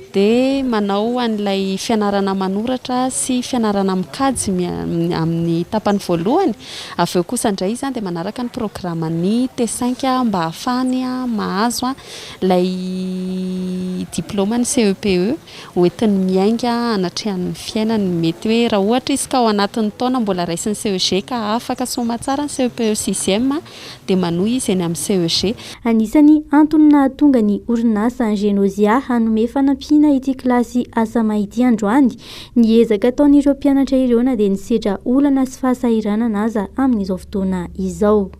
dia manao an'ilay fianarana manoratra sy fianarana mikajy amin'ny tapany voalohany. Avy eo kosa indray izany dia manaraka ny programan'ny T5 mba ahafahany mahazo ilay diplôma ny CEPE hoentiny miainga anatrehan'ny fiainany. Mety hoe raha ohatra izy ka ao anatin'ny taona mbola raisiny CEG ka afaka soma tsara ny CEPE 6e dia manohy izy eny amin'ny CEG. Anisany antony nahatonga ny orinasa Genozia hanome fanampiana ity kilasy Asama ity androany, ny ezaka ataon'ireo mpianatra ireo na dia nisedra olana sy fahasahiranana aza amin'izao fotoana izao.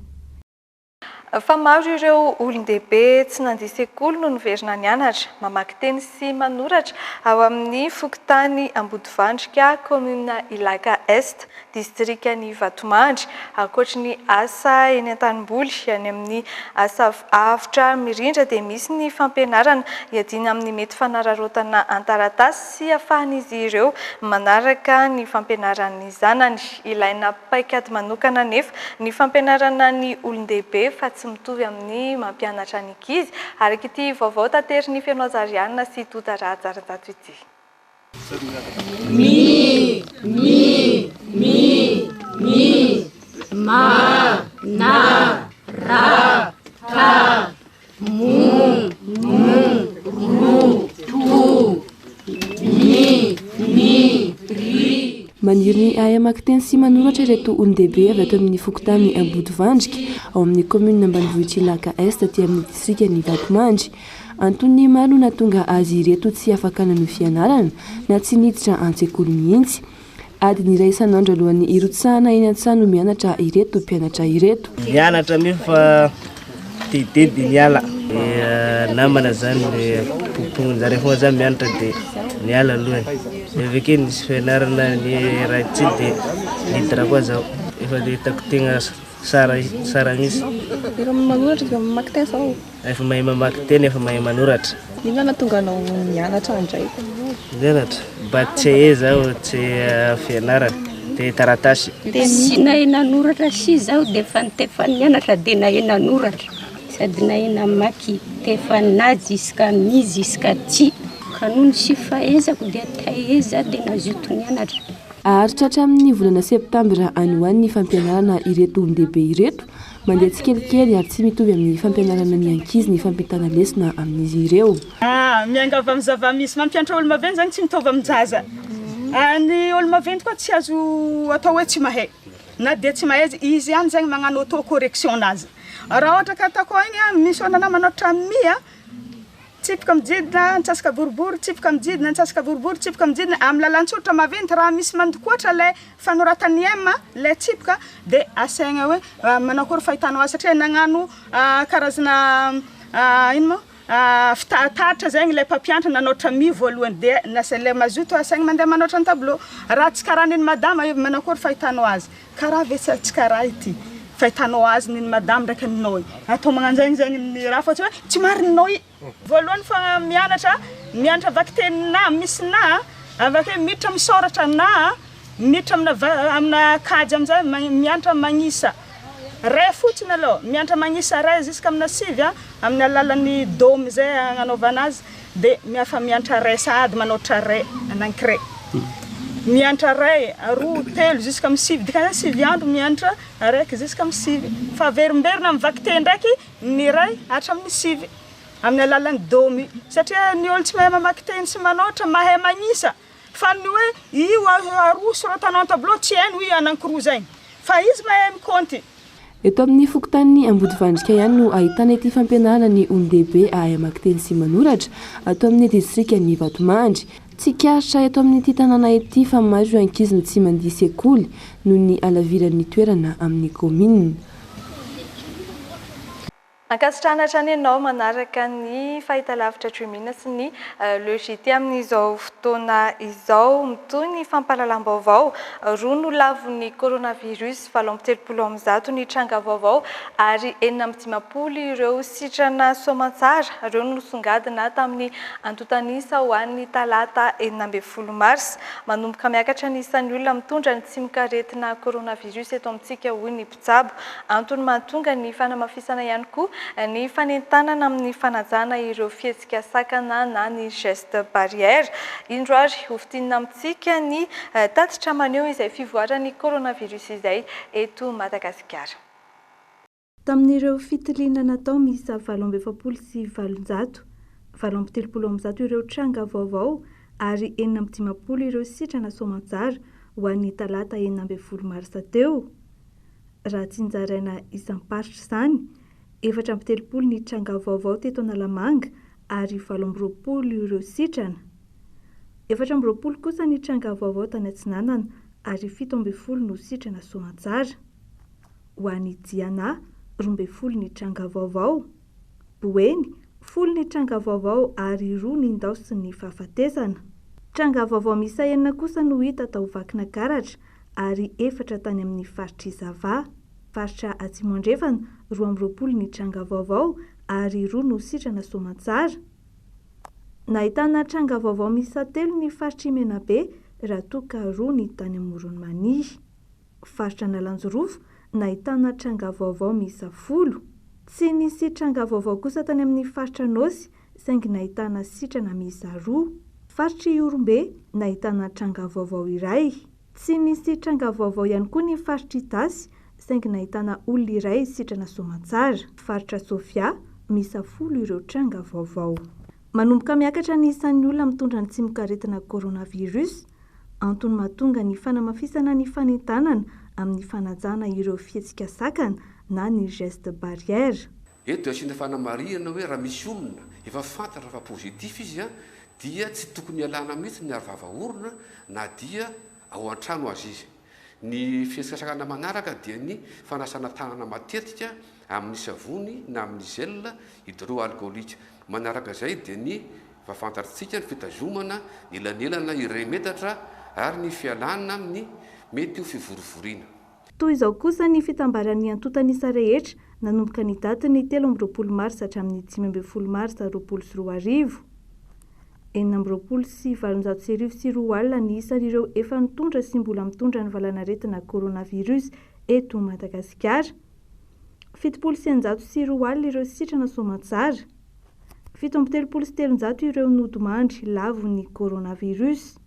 Fa maro ireo olon-dehibe tsy nandeha sekoly no niverina nianatra, mamaky teny sy manoratra ao amin'ny Fokontany Ambodivandrika, commune Ilaka Est, distriktan'ny Vatomandry. Ankoatra ny asa eny an-tanimboly, any amin'ny asa avotra mirindra dia misy ny fampianarana iadina amin'ny mety fanararotana an-taratasy sy ahafahan'izy ireo manaraka ny fampianaran'ny zanany. Ilaina paikady manokana nefa ny fampianarana ny olon-dehibe fa tsy mitovy amin'ny mampianatra ny ankizy. Araka ity vaovao tanterin'ny Fianozariana sy Tota Rahatsaranjato ity. Mi, ma, na, ra, ta, mu, ru, tu, mi, ri. Maniry ny ay amaky teny sy manoratra ireto olon-dehibe avy ato amin'ny Fokontany Ambodivandrika ao amin'ny commune ambanivohitra Ilaka Est aty amin'ny distriktan'ny Vatomandry. Antony maro no nahatonga azy ireto tsy afaka nanao fianarana na tsy niditra an-tsekoly mihitsy. Adiny iray isan'andro alohan'ny irotsahana eny an-tsano mianatra ireto mpianatra ireto. Mianatra mihitsy fa tededy niala. Namana zany le pomponjareo foana zany mianatra dia niala alohany. Avy nisy fianarana ny raha ity dia niditra koa zaho. Efa dia hitako tegna sara mihitsy. Efa manoratra efa mamaky teny sao? Efa mahay mamaky teny, efa mahay manoratra. Inona nahatonga anao nianatra andray? Nianatra mba tsy hahe zaho tsy fianarana dia taratasy. Dia sy nahay nanoratra sy zaho dia efa nitefa nianatra dia nahay nanoratra. Sady nahay namaky tefa na jiska mi jiska ty. Kanony sy fahaizako dia taheza dia nazoto nianatra. Aharitra hatramin'ny volana septambra any ho any ny fampianarana ireto olon-dehibe ireto. Mandeha tsikelikely ary tsy mitovy amin'ny fampianarana ny ankizy ny fampitana lesona amin'izy ireo. Miangavy amin'ny zava-misy mampianatra olo maventy zany tsy mitovy amin'ny zaza. Ny olo maventy koa tsy azo atao hoe tsy mahay. Na dia tsy mahay izy ihany zany magnano auto correction anazy. Raha ohatra ka ataoko igny misy onana manoatra mia tsipika mijidina ntsasaka boribory tsipika mijidina ntsasaka boribory tsipika mijidina amin'ny lalan-tsotra maventy raha misy mandokoatra ilay fanoratany ema ilay tsipika dia asaigna hoe manakory fahitanao azy satria nagnano karazana ino moa fitaratra zegny ilay mpampianatra nanoatra mi voalohany dia nasa ilay mazoto asaigna mandeha manoatra ny tableau raha tsy karaha niny madama manakory fahitanao azy karaha ve tsy karaha ity fahitanao azy niny madama ndraiky ninao atao magnanjagny zegny ny raha fa tsy marinao voalohany fa mianatra vaky tenina misy na avake miditra misoratra na miditra amina kajy amizay mianatra magnisa ray fotsiny aloha mianatra magnisa ray jusqu'à amina sivy amin'ny alalan'ny dôme zay agnanaovana azy dia miafa mianatra ray sady manoatra ray anankiray mianatra ray roa telo jusqu'à amin'ny sivy dikany sivy andro mianatra araiky jusqu'à amin'ny sivy fa verimberina amin'ny vaky te ndraiky ny ray hatramin'ny sivy amin'ny alalan'ny dôme satria ny olo tsy mahay mamaky teny sy manoatra mahay magnisa fa ny hoe io aroa soratanao tableau tsy hainy hoe anankiroa zegny fa izy mahay mikônty. Eto amin'ny fokontany Ambodivandrika ihany no ahitana ity fampianarana ny olon-dehibe ahay amaky teny sy manoratra ato amin'ny distrikan'ny Vatomandry. Tsikaritra eto amin'ity tanàna ity fa maro ireo ankizy no tsy mandeha sekoly noho ny alaviran'ny toerana amin'ny commune. Ankasitrahana ny ianao manaraka ny fahitalavitra tremina sy ny logité amin'izao fotoana izao mitoy ny fampahalalam-baovao roa no lavon'ny coronavirus 730 ny tranga vaovao ary 910 ireo sitrana soamantsara ireo no songadina tamin'ny antotanisa ho an'ny talata 12 mars manomboka miakatra ny isan'ny olona mitondra ny tsimikaretina coronavirus eto amintsika hoy ny mpitsabo antony mahatonga ny fanamafisana ihany koa ny fanentanana amin'ny fanajana ireo fihetsika sakana na ny geste barrière indroary hofitinina amintsika ny tatitra maneho izay fivoaran'ny coronavirus izay eto Madagasikara. Tamin'ireo fitiliana natao miisa 770 sy 730 ireo tranga vaovao ary 910 ireo sitrana soamantsara ho an'ny talata 12 marsa teo. Raha tsinjaraina isam-paritra izany 430 ny tranga vaovao teto Analamanga ary 720 ireo sitrana. 420 kosa ny tranga vaovao tany Atsinanana ary 17 no sitrana soamantsara. Ho an'ny Diana 12 ny tranga vaovao. Boeny 10 ny tranga vaovao ary 2 ny Indao sy ny Fahafatesana. Tranga vaovao misa 9 kosa no hita tao Vakinakaratra ary 4 tany amin'ny faritra Izava. Faritra Atsimandrefana 20 ny tranga vaovao ary 2 no sitrana soamantsara. Nahitana tranga vaovao misa 3 ny faritra Menabe raha toa ka 2 ny tany Moronmanihy. Faritra Nalanjorofo nahitana tranga vaovao misa 10. Tsy nisy tranga vaovao kosa tany amin'ny faritra Nosy saingy nahitana sitrana misa 2. Faritra Iorombe nahitana tranga vaovao iray. Tsy nisy tranga vaovao ihany koa ny faritra Itasy saingy nahitana olona iray sitrana soamantsara. Faritra Sofia misa 10 ireo tranga vaovao. Manomboka miakatra ny isan'ny olona mitondra ny tsimikaretina coronavirus antony mahatonga ny fanamafisana ny fanentanana amin'ny fanajana ireo fihetsika sakana na ny geste barrière. Eto asiana fanamariana hoe raha misy olona efa fantatra fa positif izy dia tsy tokony alana mihitsy ny arivavaorona na dia ao an-trano azy izy. Ny fihetsika sakana manaraka dia ny fanasana tanana matetika amin'ny savony na amin'ny gel hydroalcoolique. Manaraka izay dia ny fafantarantsika ny fitazomana elanelana iremetatra ary ny fialana amin'ny mety ho fivorovoriana. Toy izao kosa ny fitambaran'ny antotanisa rehetra nanomboka ny daty ny 13 mars hatramin'ny 15 mars 2024. 9 sy 700 sy 2 alina ny isan'ireo efa nitondra sy mbola mitondra ny valanaretina coronavirus eto Madagasikara. 700 sy 2 alina ireo sitrana soamantsara. 730 ireo nodimandry lavon'ny coronavirus.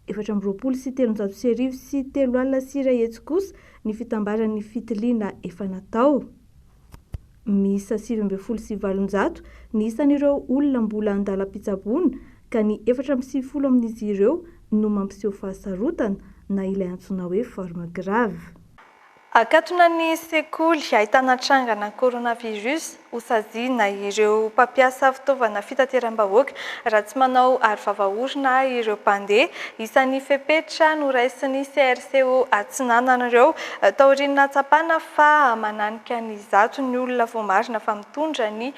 420 sy 300 sy 3 alina sy iray hetsy kosa ny fitambaran'ny fitiliana efa natao. Misa 7 sy 700 ny isan'ireo olona mbola andalam-pitsaboana ka ny 470 amin'izy ireo no mampiseho fahasarotana na ilay antsoina hoe forme grave. Akatona ny sekoly ahitana trangana coronavirus hosaziana ireo mpampiasa fitaovana fitateram-bahoaka raha tsy manao aro vava-orona ireo mpandeha. Isan'ny fepetra noraisiny CRCO Atsinanana ireo taoriana tsapana fa mananika ny zato ny olona vao marina fa mitondra ny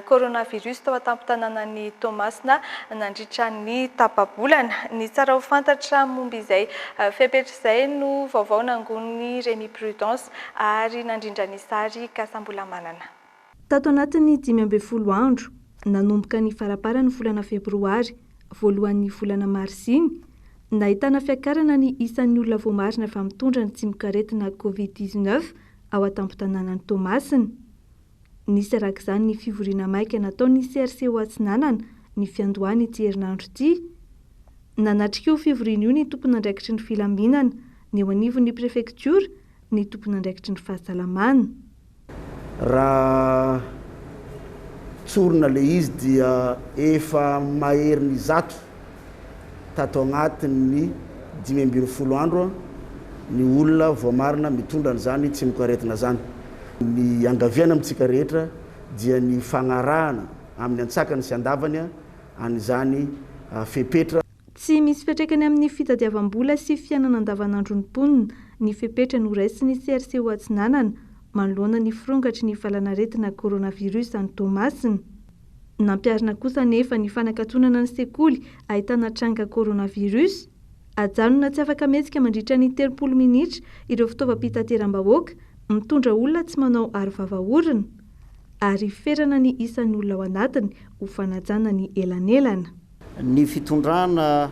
coronavirus tao an-tampon-tanànan'ny Toamasina nandritra ny tapa-bolana. Ny tsara ho fantatra momba izay fepetra izay no vaovao nangon'ny Remy Prudence ary nandrindra ny sary Kasambola Manana. Tato anatin'ny 12 andro nanomboka ny faraparan'ny volana febroary voalohan'ny volana marsiny nahitana fiakarana ny isan'ny olona vao marina fa mitondra ny tsimok'aretina COVID-19 ao an-tampon-tanànan'ny Toamasina. Nisy arak'izany ny fivoriana maika nataon'ny CRCO Atsinanana ny fiandohany ity herinandro ity. Nanatrika io fivoriana io ny tompon'andraikitry ny filaminana, ny eo anivon'ny prefektiora, ny tompon'andraikitry ny fahasalamana. Raha tsorona le izy dia efa mahery ny zato tato agnatin'ny 12 andro ny olona vao marina mitondra an'izany tsimok'aretina zany. Ny angaviana amintsika rehetra dia ny fagnarahana amin'ny antsakany sy andavany an'izany fepetra. Tsy misy fiatraikany amin'ny fitadiavam-bola sy fiainana andavanandro ny mponina ny fepetra noraisiny CRCO Atsinanana manoloana ny firongatry ny valanaretina coronavirus any Toamasina. Nampiarina kosa nefa ny fanakatonana ny sekoly ahitana tranga coronavirus. Ajanona tsy afaka metsika mandritra ny 30 minitra ireo fitaovam-pitateram-bahoaka mitondra olona tsy manao aro vava-orona ary ferana ny isan'ny olona ao anatiny ho fanajana ny elanelana. Ny fitondrana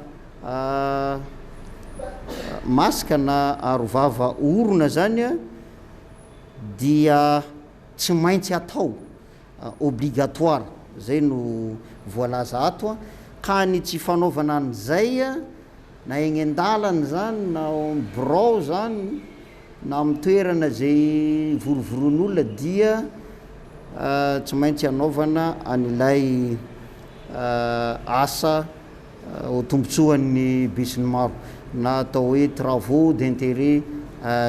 masaka na aro vava-orona zany dia tsy maintsy atao obligatoire zay no voalaza ato ka ny tsy fanaovana an'izay na egny an-dalana zany na birao zany na amin'ny toerana zay vorovoron'olona dia tsy maintsy anaovana an'ilay asa ho tombotsoan'ny bisiny maro na atao hoe travaux d'intérêt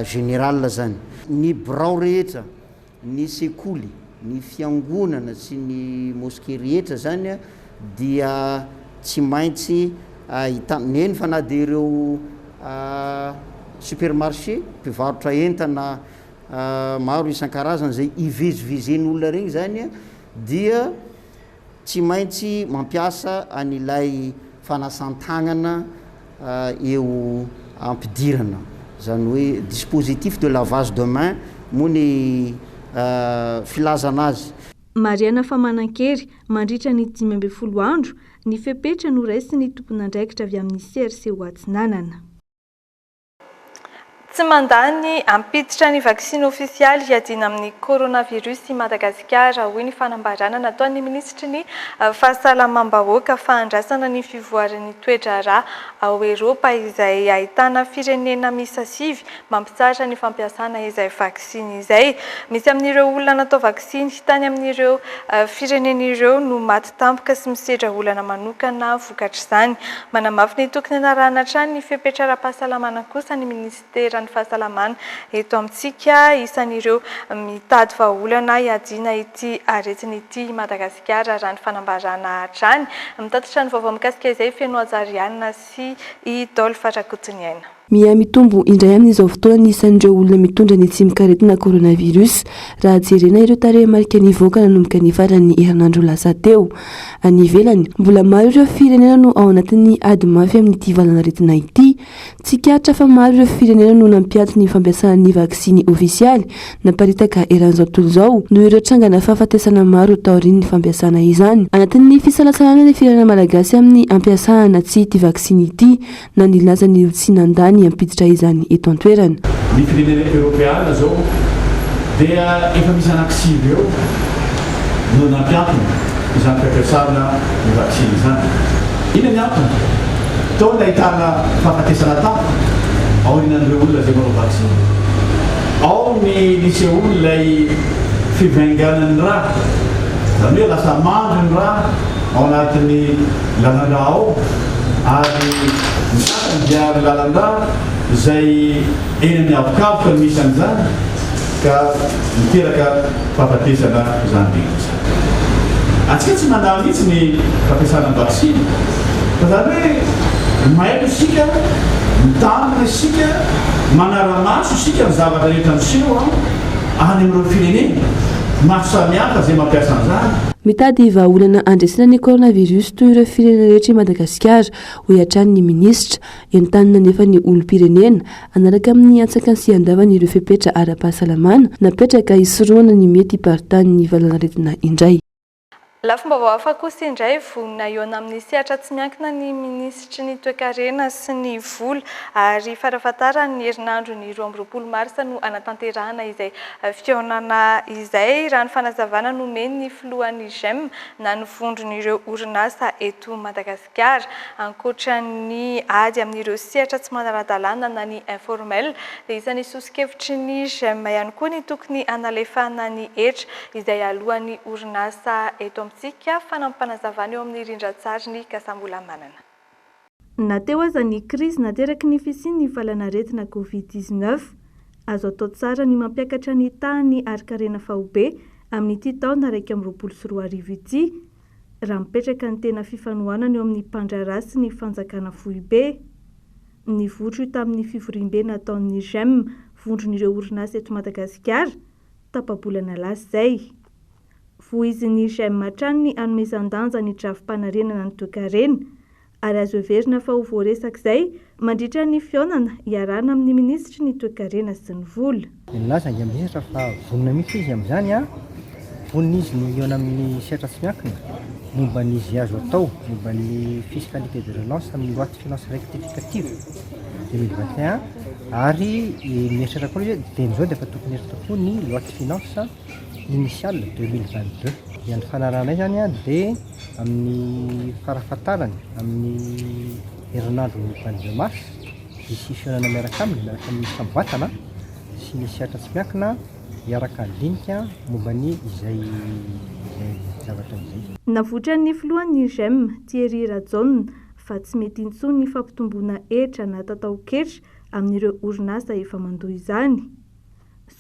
général zany. Ny birao rehetra, ny sekoly, ny fiangonana sy ny mosquée rehetra zany dia tsy maintsy neny fa na dia ireo supermarché mpivarotra entana maro isan-karazany zay ivezivezen'olona regny zany dia tsy maintsy mampiasa an'ilay fanasan-tagnana eo ampidirana zany hoe dispositif de lavage de main moa ny filazana azy. Mariana Famanan-kery mandritra ny 12 andro ny fepetra noraisiny tompon'andraikitra avy amin'ny CRCO Atsinanana. Tsy mandany ampiditra ny vaksiny ofisialy hiadina amin'ny coronavirus i Madagasikara hoy ny fanambarana nataon'ny ministry ny fahasalamam-bahoaka fahandrasana ny fivoaran'ny toedrara ao Eropa izay ahitana firenena misa sivy mampitsara ny fampiasana izay vaksiny izay. Misy amin'ireo olona natao vaksiny tany amin'ireo firenena ireo no maty tampoka sy misedra olana manokana vokatra izany. Manamafy ny tokony anarahana hatrany ny fepetra ara-pahasalamana kosa ny ministera ny fahasalamana eto amintsika isan'ireo mitady vahaolana hiadina ity aretina ity Madagasikara raha ny fanambarana hatrany. Mitatitra ny vaovao mikasika izay feno Azariana sy Idolphe Rakotoniaina. Mitombo indray amin'izao fotoana ny isan'ireo olona mitondra ny tsimok'aretina coronavirus raha jerena ireo tarehimarika nivoaka nanomboka ny faran'ny herinandro lasa teo. Any ivelany mbola maro ireo firenena no ao anatin'ny ady mafy amin'ity valanaretina ity. Tsikaritra fa maro ireo firenena no nampiady ny fampiasana ny vaksiny ofisialy namparitaka eran'izao tontolo izao no ireo trangana fahafatesana maro taorian'ny fampiasana izany. Anatin'ny fisalasalana ny firenena malagasy amin'ny ampiasana tsy ity vaksiny ity na nilazany tsy nandany ampiditra izany eto an-toerana. Ny firenena Europeana zao dia efa misy anankisivy eo no nampiampina izany fampiasana ny vaksiny izany. Ina ny antony? Tao ny ahitana fahafatesana tampoka aorinan'ireo olona zay manao vaksiny. Ao ny nisy olona ilay fivainganan'ny raha, zany hoe lasa mandry ny raha ao anatin'ny lanana ao ary ny sasany dia lalanda izay eny amin'ny avokaboka no misy an'izany ka miteraka fahafatesana zany rehetra atsika tsy mandà mihitsy ny fampiasana ny vaksiny fa zany hoe mahaiko isika mitambina isika manara-maso isika ny zavatra rehetra miseho any amin'ireo firenena maro samihafa zay mampiasa an'izany. Mitady vahaolana andresina ny coronavirus toy ireo firenena rehetra i Madagasikara ho iatran'ny ny minisitra entanina nefa ny olom-pirenena anaraka amin'ny antsaka sy andavany ireo fepetra ara-pahasalamana napetraka isoroana ny mety hiparitahan'ny valanaretina indray. Lafomba hafa kosa indray vonina eo amin'ny sehatra tsy miankina ny minisitry ny toe-karena sy ny vola ary farafatarany ny herinandro ny 12 marsa no anatanterahana izay fihaonana izay raha ny fanazavana nomeny ny filohan'ny GEM na ny vondron'ireo orinasa eto Madagasikara ankoatra ny ady amin'ireo sehatra tsy manara-dalàna na ny informel dia isan'ny sosikevitry ny GEM ihany koa ny tokony analefahana ny hetra izay alohan'ny orinasa eto tsika fanampanazavana eo amin'ny rindran-tsary ny kasambola manana. Nateo aza ny krizy nateraky ny fisian'ny valanaretina COVID-19 azo atao tsara ny mampiakatra ny tahany ari-karena fahobe amin'ity taona 2024 ity raha mipetraka ny tena fifanohanana eo amin'ny mpandraharaha sy ny fanjakana fohibe. Ny votro tamin'ny fivoriam-be nataon'ny GEM vondron'ireo orinasa eto Madagasikara tapabolana lasa izay. Voizin'ny GEM matrany ny anomezan-danja ny drafi-panarenana ny toe-karena ary azo heverina fa ho voaresaka izay mandritra ny fihaonana iarahana amin'ny minisitry ny toe-karena sy ny vola. Nilaza ny minisitra fa vonina mihitsy izy amin'izany vonina izy ny hihaona amin'ny sehatra tsy miankina momba ny izy azo atao momba ny fiscalité de relance amin'ny loi de finance rectificative 2021 ary mieritratra koa izy dia n'izao dia efa tokony ery tokoa ny loi de finance initial 2022 dia ny fanaranay zany dia amin'ny farafatarany amin'ny herinandro 22 mars misy fihaonana miaraka aminy miaraka amin'ny samboatana sy ny sehatra tsy miankina hiaraka linika momba ny izay zavatra izay. Navotran'ny filohan'ny GEM Thierry Rajon fa tsy mety intsony ny fampitomboana hetra na tatao-ketra amin'ireo orinasa efa mandoha izany.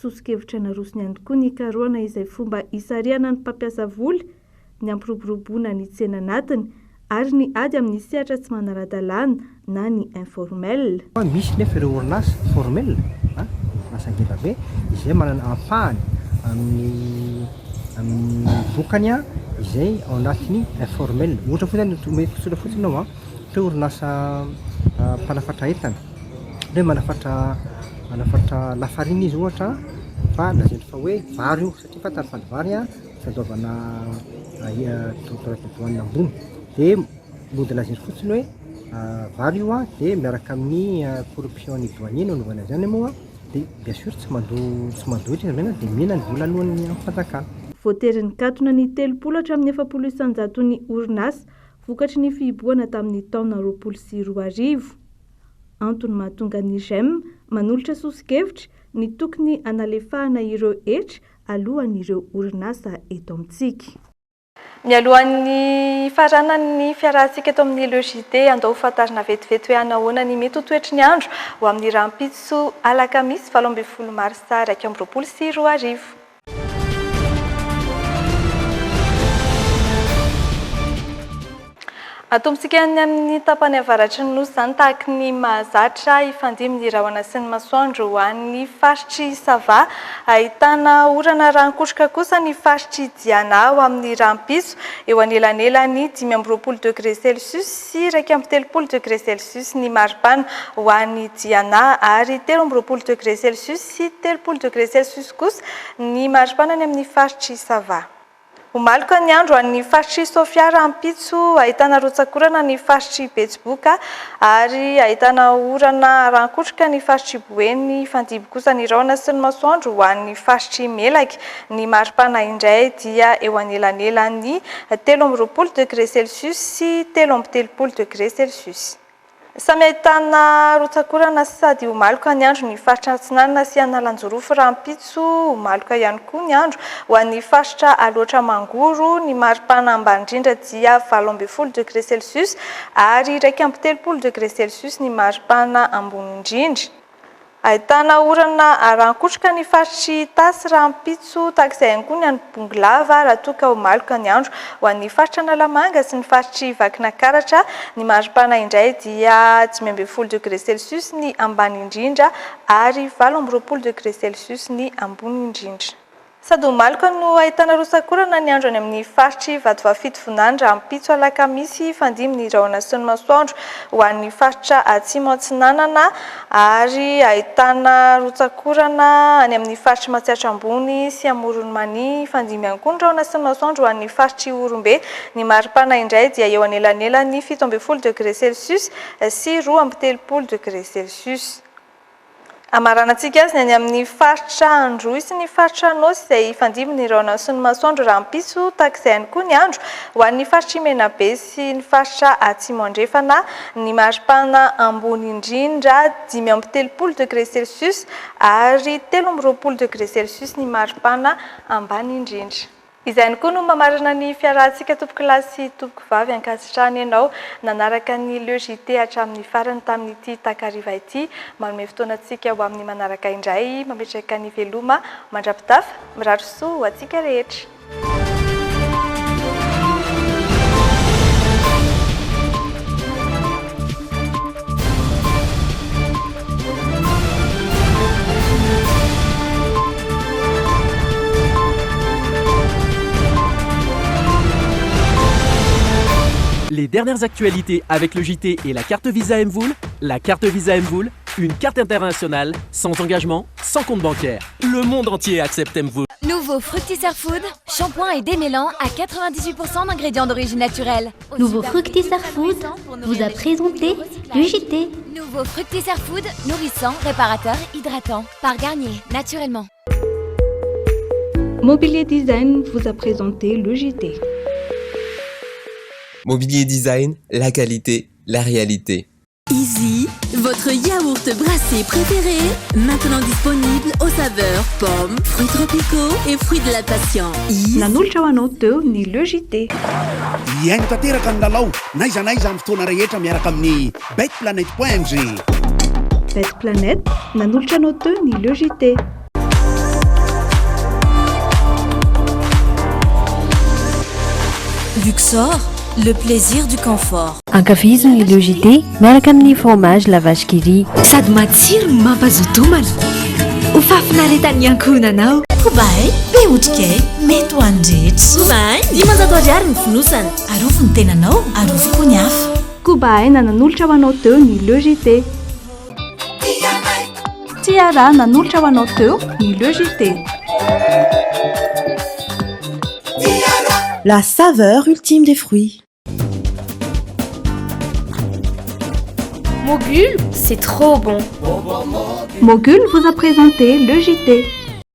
Sosikevitra narosony ihany koa ny karoana izay fomba isariana ny mpampiasa vola ny ampiroboroboana ny tsena anatiny ary ny ady amin'ny sehatra tsy manara-dalàna na ny informel. Misy nefa ireo orinasa formel masangeva be izay manana ampahany amin'ny vokany izay ao anatiny informel. Ohatra fotsiny tsotra fotsiny ao ireo orinasa mpanafatra entana hoe manafatra lafariny izy ohatra fa lazainy fa hoe vary io satria fantany fa ny vary fanaovana totoatoanina ambony dia mody lazainy fotsiny hoe vary io dia miaraka amin'ny corruption douanier no anaovana izany moa dia bien sûr tsy mandoa izy mena dia mena ny vola alohan'ny amin'ny fanjakana. Voatery nikatona ny 30 hatramin'ny 700 ny orinasa vokatry ny fihiboana tamin'ny taona 2020. Antony mahatonga ny GEM manolotra sosikevitra ny tokony analefahana ireo hetra alohan'ireo orinasa eto amintsika. Mialohan'ny faranan'ny fiarahantsika eto amin'ny logité andao fantarina vetivety hoe anahoana ny mety ho toetry ny andro ho amin'ny rahampitso alakamisy 12 marsa 2024. Atombontsika amin'ny tapany avaratry ny nosy izany tahaka ny mahazatra ifandimy ny rahona sy ny masoandro ho an'ny faritry Sava. Ahitana orana rankotroka kosa ny faritry Diana ho amin'ny rahampitso eo anelanelany 5 degré Celsius sy 30 degré Celsius ny maripana ho an'ny Diana ary 13 degré Celsius sy 30 degré Celsius kosa ny maripana ny amin'ny faritry Sava. Omaliko ny andro amin'ny faritry Sofia rahampitso ahitana rotsakorana ny faritry Betsiboka ary ahitana orana rankotroka ny faritry Boeny fandiby kosa ny rahona sy ny masoandro ho an'ny faritry Melaky ny maripana indray dia eo anelanelany 13 degré Celsius sy 13 degré Celsius. Samy ahitana rotsakorana sady ho maloka ny andro ny faritra Antsinanana sy Analanjorofo Rampitso ho maloka ihany koa ny andro ho an'ny faritra Aloatra Mangoro ny maripana ambany indrindra dia 20 degré Celsius ary 2.7 degré Celsius ny maripana ambony indrindra. Ahitana orana arankotroka ny faritry Tasy Rampitso tahak'izay ihany koa ny any Bonglava raha toa ka ho maloka ny andro ho an'ny faritra Analamanga sy ny faritry Vakinakaratra ny maripana indray dia 15 degré Celsius ny ambany indrindra ary 20 degré Celsius ny ambony indrindra. Sady ho maloka no ahitana rotsakorana ny andro any amin'ny faritry Vatovafito Vonany Rampitso Alakamisy fandimby ny rahona sy ny masoandro ho an'ny faritra Atsimo Antsinanana ary ahitana rotsakorana any amin'ny faritry Matsiatra Ambony sy Amoron'Mania fandimby ihany koa ny rahona sy ny masoandro ho an'ny faritry Orombe ny maripana indray dia eo anelanelany 17 degré Celsius sy 2.7 degré Celsius. Amaranantsika azy ny amin'ny faritra Androy sy ny faritra Anosy izay fandimby ny rahona sy ny masoandro Rampitso tahak'izay ihany koa ny andro ho an'ny faritry Menabe sy ny faritra Atsimo Andrefana ny maripana ambony indrindra 5.7 degré Celsius ary 13 degré Celsius ny maripana ambany indrindra. Izay ihany koa no mamarana ny fiarahantsika tompo kilasy tompo vavy ankasitrahana ianao nanaraka ny LEJT hatramin'ny farany tamin'ity takariva ity manome fotoanantsika ho amin'ny manaraka indray mametraka ny veloma mandrapitafa mirary soa ho antsika rehetra. Les dernières actualités avec le JT et la carte Visa Mvoul. La carte Visa Mvoul, une carte internationale, sans engagement, sans compte bancaire. Le monde entier accepte Mvoul. Nouveau Fructisser Food, shampoing et démêlant à 98% d'ingrédients d'origine naturelle. Nouveau Fructisser Food vous a présenté le JT. Nouveau Fructisser Food, nourrissant, réparateur, hydratant. Par Garnier, naturellement. Mobilier Design vous a présenté le JT. Mobilier Design, la qualité, la réalité. Easy, votre yaourt brassé préféré, maintenant disponible aux saveurs pommes, fruits tropicaux et fruits de la passion. Nanolotra ho anao teo ny le JT. Iaino tanteraka ny lalao naiza naiza amin'ny fotoana rehetra miaraka amin'ny betplanet.mg. Bet Planet nanolotra anao teo ny le JT. Luxor, le plaisir du confort. Ankafiziny le JT miaraka amin'ny fromage la vache qui rit. Sady matsiro no mampazoto homana. Ho fafinaretan'ny ankohonanao. Kobay, be otrikay, mety ho andretra. Kobay, 500 ariary ny fonosana. Arovo ny tenanao, arovo koa ny hafa. Kobay nanolotra ho anao teo ny le JT. Tiara nanolotra ho anao teo ny le JT. La saveur ultime des fruits. Mogul, c'est trop bon. Mogul vous a présenté le JT.